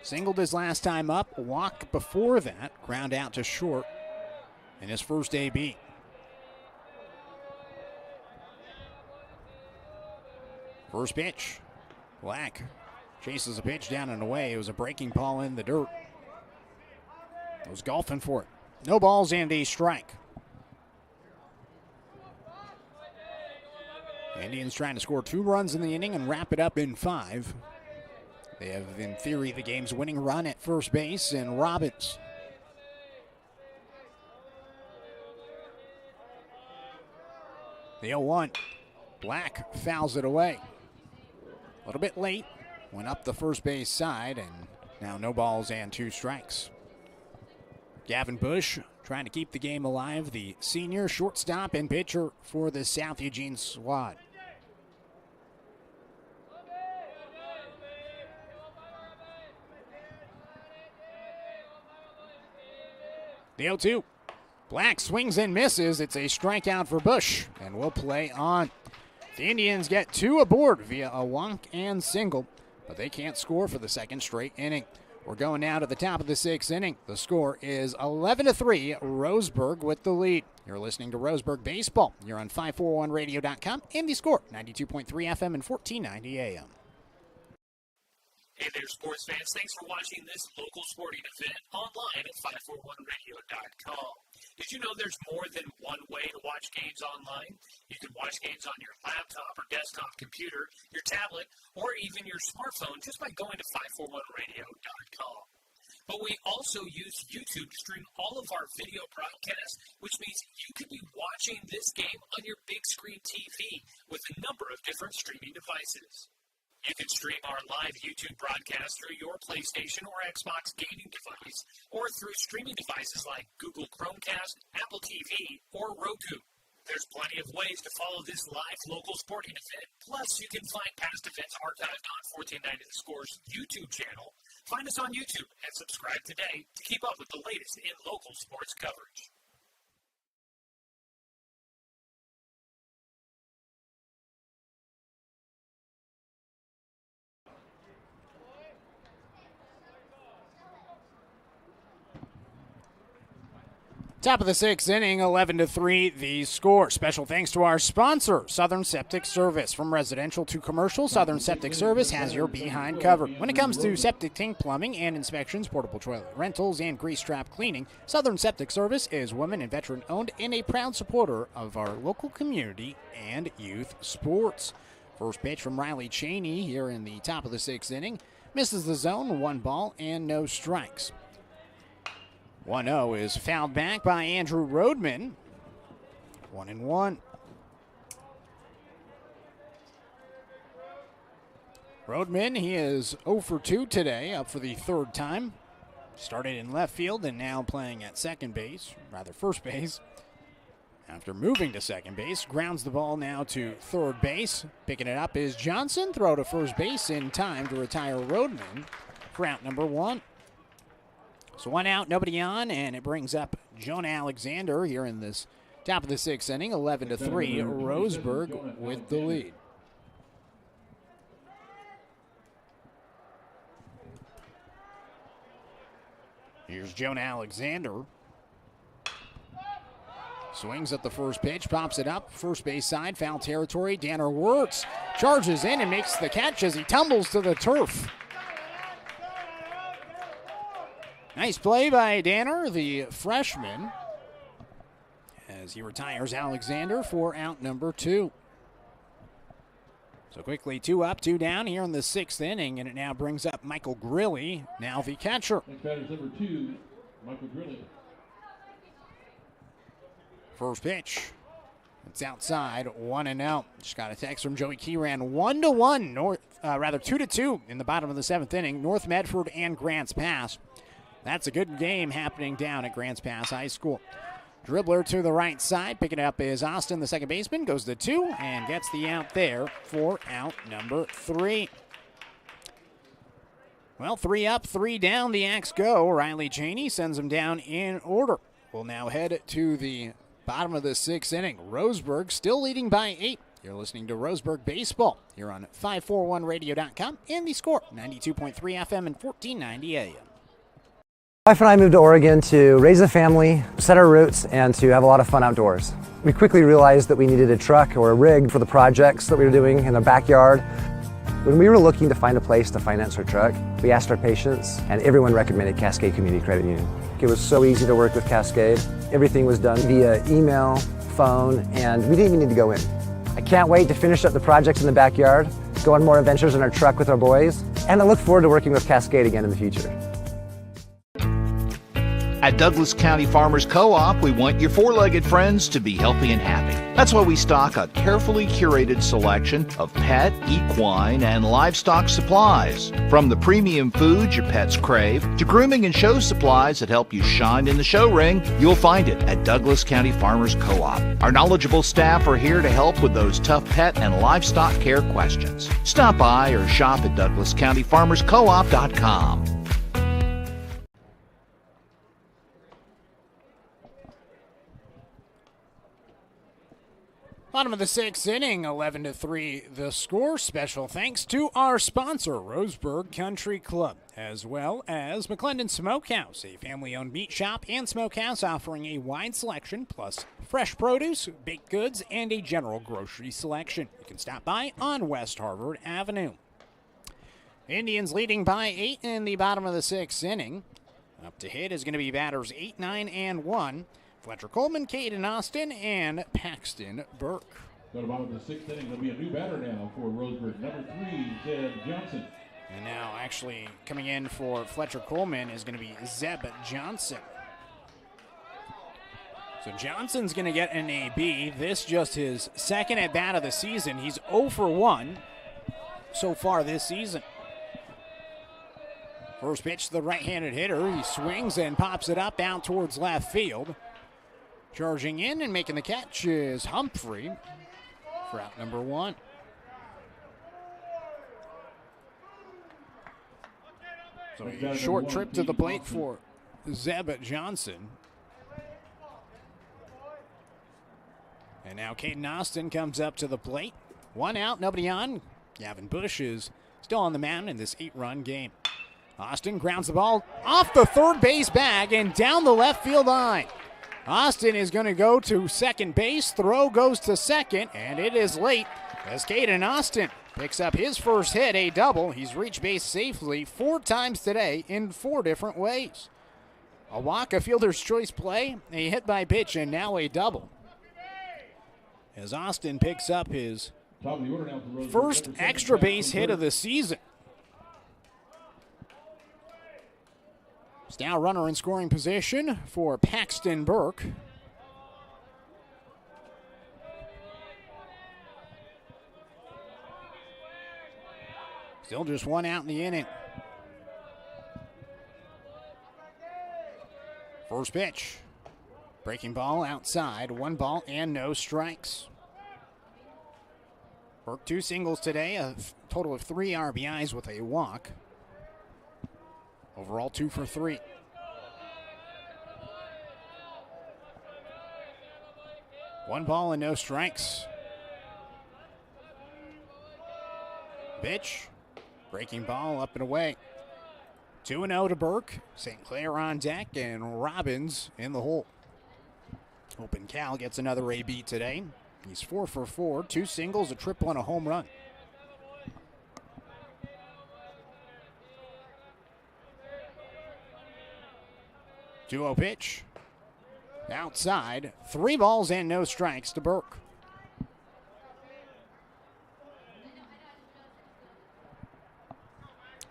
Singled his last time up, walk before that, ground out to short in his first AB. First pitch. Black chases a pitch down and away. It was a breaking ball in the dirt. Was golfing for it. No balls and a strike. Indians trying to score 2 runs in the inning and wrap it up in 5. They have, in theory, the game's winning run at first base and Robbins. The 0-1. Black fouls it away. A little bit late. Went up the first base side, and now no balls and 2 strikes. Gavin Bush trying to keep the game alive. The senior shortstop and pitcher for the South Eugene squad. The 0-2. Black swings and misses. It's a strikeout for Bush, and we'll play on. The Indians get 2 aboard via a walk and single, but they can't score for the second straight inning. We're going now to the top of the 6th inning. The score is 11-3, Roseburg with the lead. You're listening to Roseburg Baseball. You're on 541radio.com and the score, 92.3 FM and 1490 AM. Hey there, sports fans. Thanks for watching this local sporting event online at 541radio.com. Did you know there's more than one way to watch games online? You can watch games on your laptop or desktop computer, your tablet, or even your smartphone just by going to 541radio.com. But we also use YouTube to stream all of our video broadcasts, which means you could be watching this game on your big screen TV with a number of different streaming devices. You can stream our live YouTube broadcast through your PlayStation or Xbox gaming device, or through streaming devices like Google Chromecast, Apple TV, or Roku. There's plenty of ways to follow this live local sporting event. Plus, you can find past events archived on 1490 The Score's YouTube channel. Find us on YouTube and subscribe today to keep up with the latest in local sports coverage. Top of the sixth inning, 11-3 the score. Special thanks to our sponsor, Southern Septic Service. From residential to commercial, Southern Septic Service has your behind covered. When it comes to septic tank plumbing and inspections, portable toilet rentals, and grease trap cleaning, Southern Septic Service is women and veteran owned and a proud supporter of our local community and youth sports. First pitch from Riley Cheney here in the top of the sixth inning. Misses the zone, 1 ball and no strikes. 1-0 is fouled back by Andrew Rodman. 1-1. Rodman, he is 0 for 2 today, up for the third time. Started in left field and now playing at first base. After moving to second base, grounds the ball now to third base. Picking it up is Johnson. Throw to first base in time to retire Rodman for out number 1. So 1 out, nobody on, and it brings up Jonah Alexander here in this top of the sixth inning, 11-3, Roseburg with the lead. Here's Jonah Alexander. Swings at the first pitch, pops it up, first base side, foul territory. Danner Wirtz charges in and makes the catch as he tumbles to the turf. Nice play by Danner, the freshman, as he retires Alexander for out number 2. So quickly 2 up, 2 down here in the sixth inning, and it now brings up Michael Grilly, now the catcher. Next batter is number 2, Michael Grilly. First pitch. It's outside, 1-0. Just got a text from Joey Keyran, 1-1, 2-2 in the bottom of the seventh inning. North Medford and Grants Pass. That's a good game happening down at Grants Pass High School. Dribbler to the right side. Picking it up is Austin, the second baseman. Goes to 2 and gets the out there for out number 3. Well, 3 up, 3 down. The Axe go. Riley Cheney sends them down in order. We'll now head to the bottom of the sixth inning. Roseburg still leading by 8. You're listening to Roseburg Baseball here on 541radio.com and the score, 92.3 FM and 1490 AM. My wife and I moved to Oregon to raise a family, set our roots, and to have a lot of fun outdoors. We quickly realized that we needed a truck or a rig for the projects that we were doing in our backyard. When we were looking to find a place to finance our truck, we asked our patients, and everyone recommended Cascade Community Credit Union. It was so easy to work with Cascade. Everything was done via email, phone, and we didn't even need to go in. I can't wait to finish up the projects in the backyard, go on more adventures in our truck with our boys, and I look forward to working with Cascade again in the future. At Douglas County Farmers Co-op, we want your four-legged friends to be healthy and happy. That's why we stock a carefully curated selection of pet, equine, and livestock supplies. From the premium foods your pets crave to grooming and show supplies that help you shine in the show ring, you'll find it at Douglas County Farmers Co-op. Our knowledgeable staff are here to help with those tough pet and livestock care questions. Stop by or shop at DouglasCountyFarmersCoop.com. Bottom of the sixth inning, 11-3 the score. Special thanks to our sponsor, Roseburg Country Club, as well as McClendon Smokehouse, a family-owned meat shop and smokehouse offering a wide selection, plus fresh produce, baked goods, and a general grocery selection. You can stop by on West Harvard Avenue. Indians leading by 8 in the bottom of the sixth inning. Up to hit is going to be batters 8, 9, and 1. Fletcher Coleman, Caden Austin, and Paxton Burke. Go to bottom of the sixth inning. There'll be a new batter now for Roseburg. Number 3, Zeb Johnson. And now actually coming in for Fletcher Coleman is going to be Zeb Johnson. So Johnson's going to get an AB. This just his second at bat of the season. He's 0 for 1 so far this season. First pitch to the right-handed hitter. He swings and pops it up out towards left field. Charging in and making the catch is Humphrey for out number 1. So a short trip to the plate for Zeb Johnson. And now Caden Austin comes up to the plate. 1 out, nobody on. Gavin Bush is still on the mound in this 8-run game. Austin grounds the ball off the third base bag and down the left field line. Austin is going to go to second base. Throw goes to second, and it is late as Caden Austin picks up his first hit, a double. He's reached base safely 4 times today in 4 different ways. A walk, a fielder's choice play, a hit by pitch, and now a double. As Austin picks up his first extra base hit of the season. It's now runner in scoring position for Paxton Burke. Still just 1 out in the inning. First pitch. Breaking ball outside. 1 ball and no strikes. Burke 2 singles today, a total of 3 RBIs with a walk. Overall 2 for 3. One ball and no strikes. Pitch. Breaking ball up and away. 2-0 to Burke. St. Clair on deck and Robbins in the hole. Open Cal gets another AB today. He's 4 for 4, 2 singles, a triple, and a home run. Two-0 pitch. Outside. 3 balls and no strikes to Burke.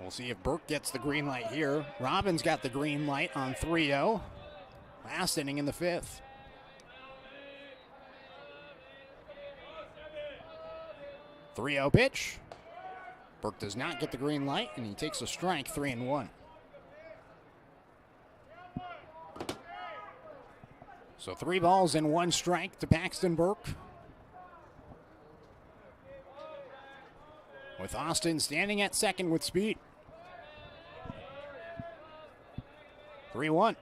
We'll see if Burke gets the green light here. Robbins got the green light on 3-0. Last inning in the 5th. Three-0 pitch. Burke does not get the green light, and he takes a strike, 3-1. So 3 balls and 1 strike to Paxton Burke. With Austin standing at second with speed. 3-1.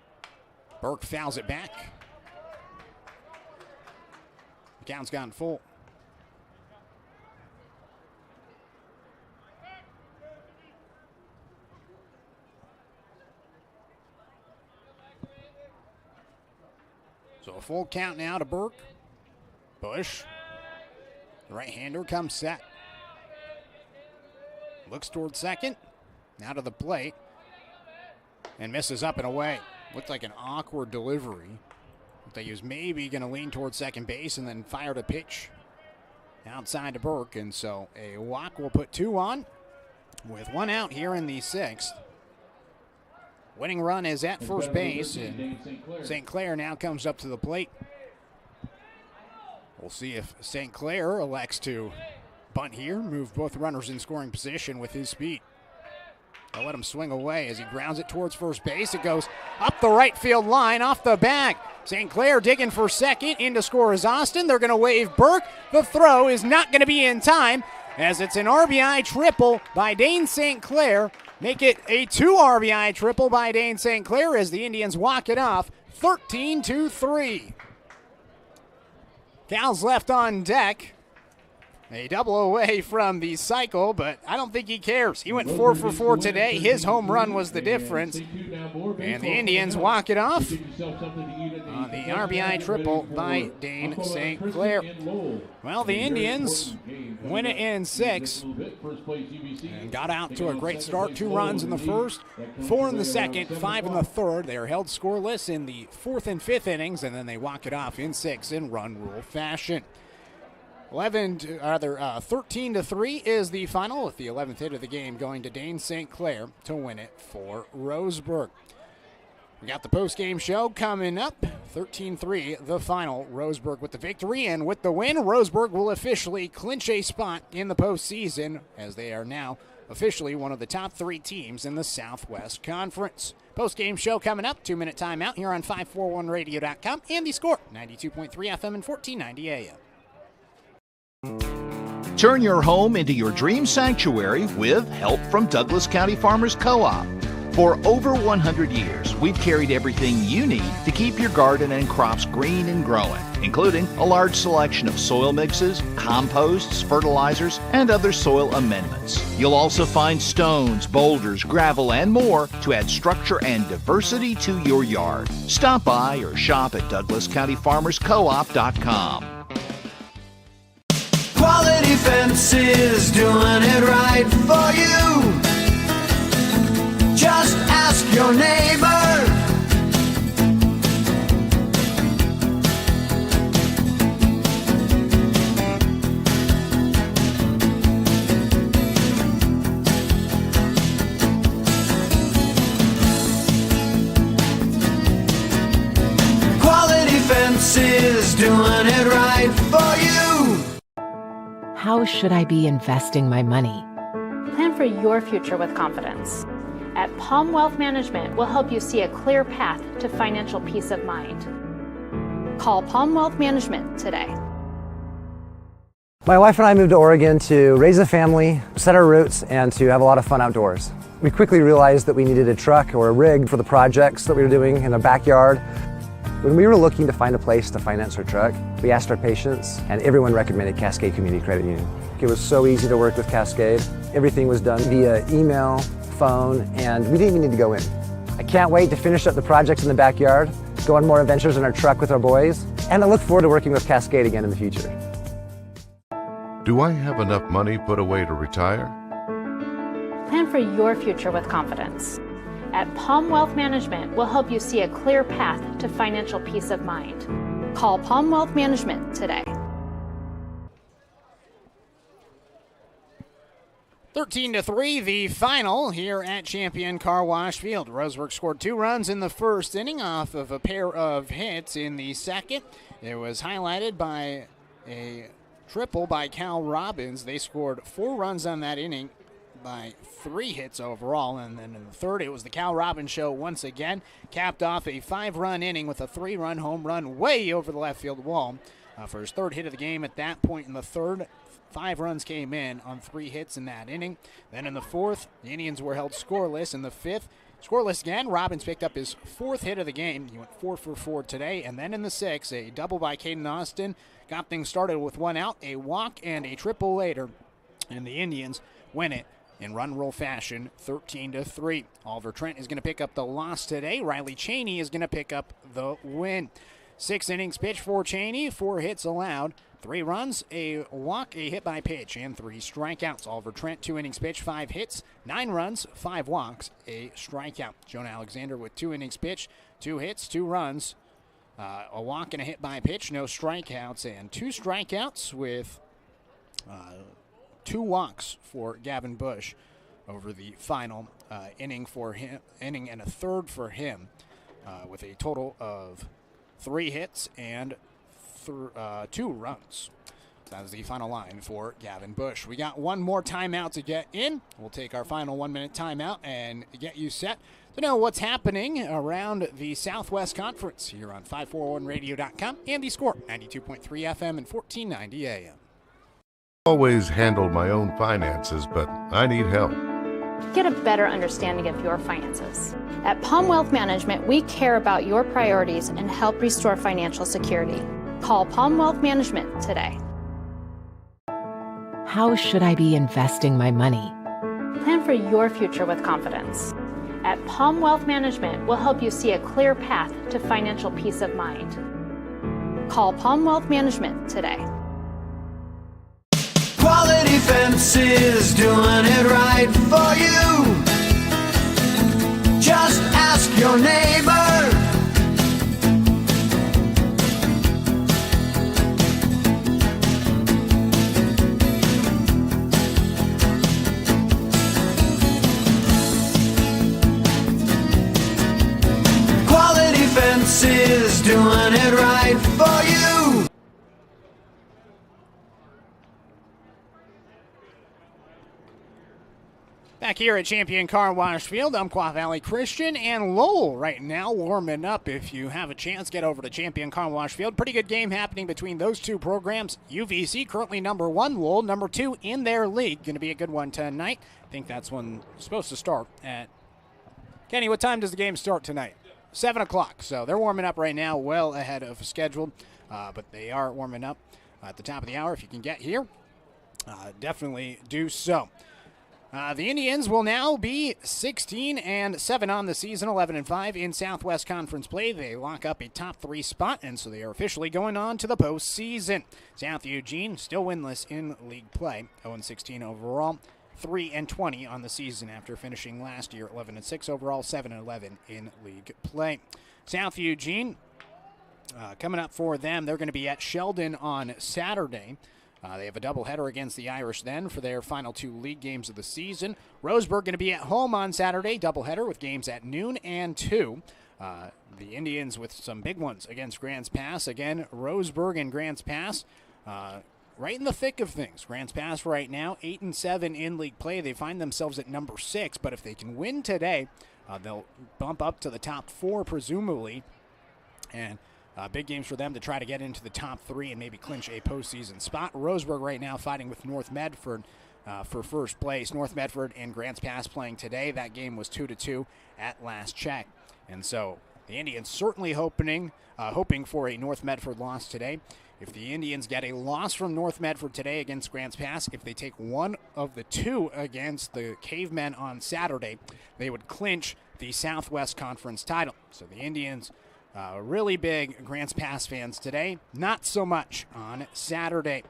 Burke fouls it back. The count's gone full. So a full count now to Burke. Bush. The right-hander comes set. Looks toward second. Now to the plate. And misses up and away. Looked like an awkward delivery. Looked like he was maybe going to lean toward second base and then fired a pitch outside to Burke. And so a walk will put 2 on with 1 out here in the 6th. Winning run is at first base, and St. Clair now comes up to the plate. We'll see if St. Clair elects to bunt here, move both runners in scoring position with his speed. They'll let him swing away as he grounds it towards first base. It goes up the right field line, off the bag. St. Clair digging for second. In to score is Austin. They're going to wave Burke. The throw is not going to be in time, as it's an RBI triple by Dane St. Clair. Make it a 2 RBI triple by Dane St. Clair as the Indians walk it off 13-3. Cal's left on deck. A double away from the cycle, but I don't think he cares. He went 4 for 4 today. His home run was the difference. And the Indians walk it off on the RBI triple by Dane St. Clair. Well, the Indians win it in 6 and got out to a great start. 2 runs in the first, 4 in the second, 5 in the third. They are held scoreless in the 4th and 5th innings, and then they walk it off in 6 in run rule fashion. 13-3 is the final, with the 11th hit of the game going to Dane St. Clair to win it for Roseburg. We got the post-game show coming up. 13-3, the final. Roseburg with the victory, and with the win, Roseburg will officially clinch a spot in the postseason, as they are now officially one of the top 3 teams in the Southwest Conference. Post-game show coming up. 2-minute timeout here on 541radio.com and the Score, 92.3 FM and 1490 AM. Turn your home into your dream sanctuary with help from Douglas County Farmers Co-op. For over 100 years, we've carried everything you need to keep your garden and crops green and growing, including a large selection of soil mixes, composts, fertilizers, and other soil amendments. You'll also find stones, boulders, gravel, and more to add structure and diversity to your yard. Stop by or shop at DouglasCountyFarmersCoop.com. Quality Fences, doing it right for you. Just ask your neighbor. Quality Fences, doing it right for you. How should I be investing my money? Plan for your future with confidence. At Palm Wealth Management, we'll help you see a clear path to financial peace of mind. Call Palm Wealth Management today. My wife and I moved to Oregon to raise a family, set our roots, and to have a lot of fun outdoors. We quickly realized that we needed a truck or a rig for the projects that we were doing in our backyard. When we were looking to find a place to finance our truck, we asked our patients, and everyone recommended Cascade Community Credit Union. It was so easy to work with Cascade. Everything was done via email, phone, and we didn't even need to go in. I can't wait to finish up the projects in the backyard, go on more adventures in our truck with our boys, and I look forward to working with Cascade again in the future. Do I have enough money put away to retire? Plan for your future with confidence. At Palm Wealth Management, we'll help you see a clear path to financial peace of mind. Call Palm Wealth Management today. 13-3, the final here at Champion Car Wash Field. Roseburg scored 2 runs in the first inning off of a pair of hits in the second. It was highlighted by a triple by Cal Robbins. They scored 4 runs on that inning by 3 hits overall, and then in the third it was the Cal Robbins show once again. Capped off a 5-run inning with a 3-run home run way over the left field wall for his 3rd hit of the game. At that point in the third, 5 runs came in on 3 hits in that inning. Then in the 4th, the Indians were held scoreless. In the 5th, scoreless again. Robbins picked up his 4th hit of the game. He went 4 for 4 today. And then in the 6th, a double by Caden Austin got things started with 1 out, a walk, and a triple later. And the Indians win it in run roll fashion, 13-3. Oliver Trent is going to pick up the loss today. Riley Cheney is going to pick up the win. 6 innings pitched for Cheney, 4 hits allowed, 3 runs, a walk, a hit by pitch, and 3 strikeouts. Oliver Trent, 2 innings pitched, 5 hits, 9 runs, 5 walks, a strikeout. Jonah Alexander with 2 innings pitched, 2 hits, 2 runs, a walk and a hit by pitch, no strikeouts, and 2 strikeouts with 2 walks for Gavin Bush over the final inning for him, inning and a third for him, with a total of 3 hits and 2 runs. That is the final line for Gavin Bush. We got 1 more timeout to get in. We'll take our final 1-minute timeout and get you set to know what's happening around the Southwest Conference here on 541radio.com and the Score, 92.3 FM and 1490 AM. Always handled my own finances, but I need help. Get a better understanding of your finances. At Palm Wealth Management, we care about your priorities and help restore financial security. Call Palm Wealth Management today. How should I be investing my money? Plan for your future with confidence. At Palm Wealth Management, we'll help you see a clear path to financial peace of mind. Call Palm Wealth Management today. Quality Fences, doing it right for you. Just ask your neighbor. Quality Fences, doing it right for you. Back here at Champion Car Wash Field, Umpqua Valley Christian and Lowell right now warming up. If you have a chance, get over to Champion Car Wash Field. Pretty good game happening between those 2 programs. UVC currently number 1, Lowell number 2 in their league. Going to be a good one tonight. I think that's one supposed to start at Kenny, what time does the game start tonight? 7 o'clock. So they're warming up right now, well ahead of schedule. But they are warming up at the top of the hour. If you can get here, definitely do so. The Indians will now be 16-7 on the season, 11-5 in Southwest Conference play. They lock up a top 3 spot, and so they are officially going on to the postseason. South Eugene still winless in league play, 0-16 overall, 3-20 on the season after finishing last year 11-6 overall, 7-11 in league play. South Eugene, coming up for them, they're going to be at Sheldon on Saturday. They have a doubleheader against the Irish then for their final 2 league games of the season. Roseburg going to be at home on Saturday, doubleheader with games at noon and 2. The Indians with some big ones against Grants Pass. Again, Roseburg and Grants Pass right in the thick of things. Grants Pass right now 8-7 in league play. They find themselves at number 6, but if they can win today, they'll bump up to the top 4 presumably. And big games for them to try to get into the top 3 and maybe clinch a postseason spot. Roseburg right now fighting with North Medford for first place. North Medford and Grants Pass playing today. That game was 2-2 at last check. And so the Indians certainly hoping for a North Medford loss today. If the Indians get a loss from North Medford today against Grants Pass, if they take one of the 2 against the Cavemen on Saturday, they would clinch the Southwest Conference title. So the Indians really big Grants Pass fans today, not so much on Saturday.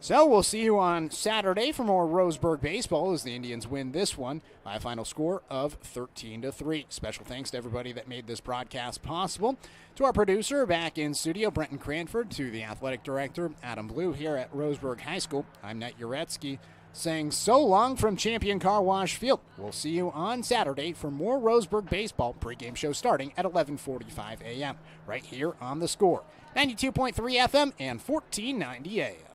So we'll see you on Saturday for more Roseburg baseball as the Indians win this one by a final score of 13-3. Special thanks to everybody that made this broadcast possible. To our producer back in studio, Brenton Cranford, to the athletic director, Adam Blue, here at Roseburg High School. I'm Nat Jarecki, saying so long from Champion Car Wash Field. We'll see you on Saturday for more Roseburg baseball. Pregame show starting at 11:45 a.m. right here on The Score. 92.3 FM and 1490 AM.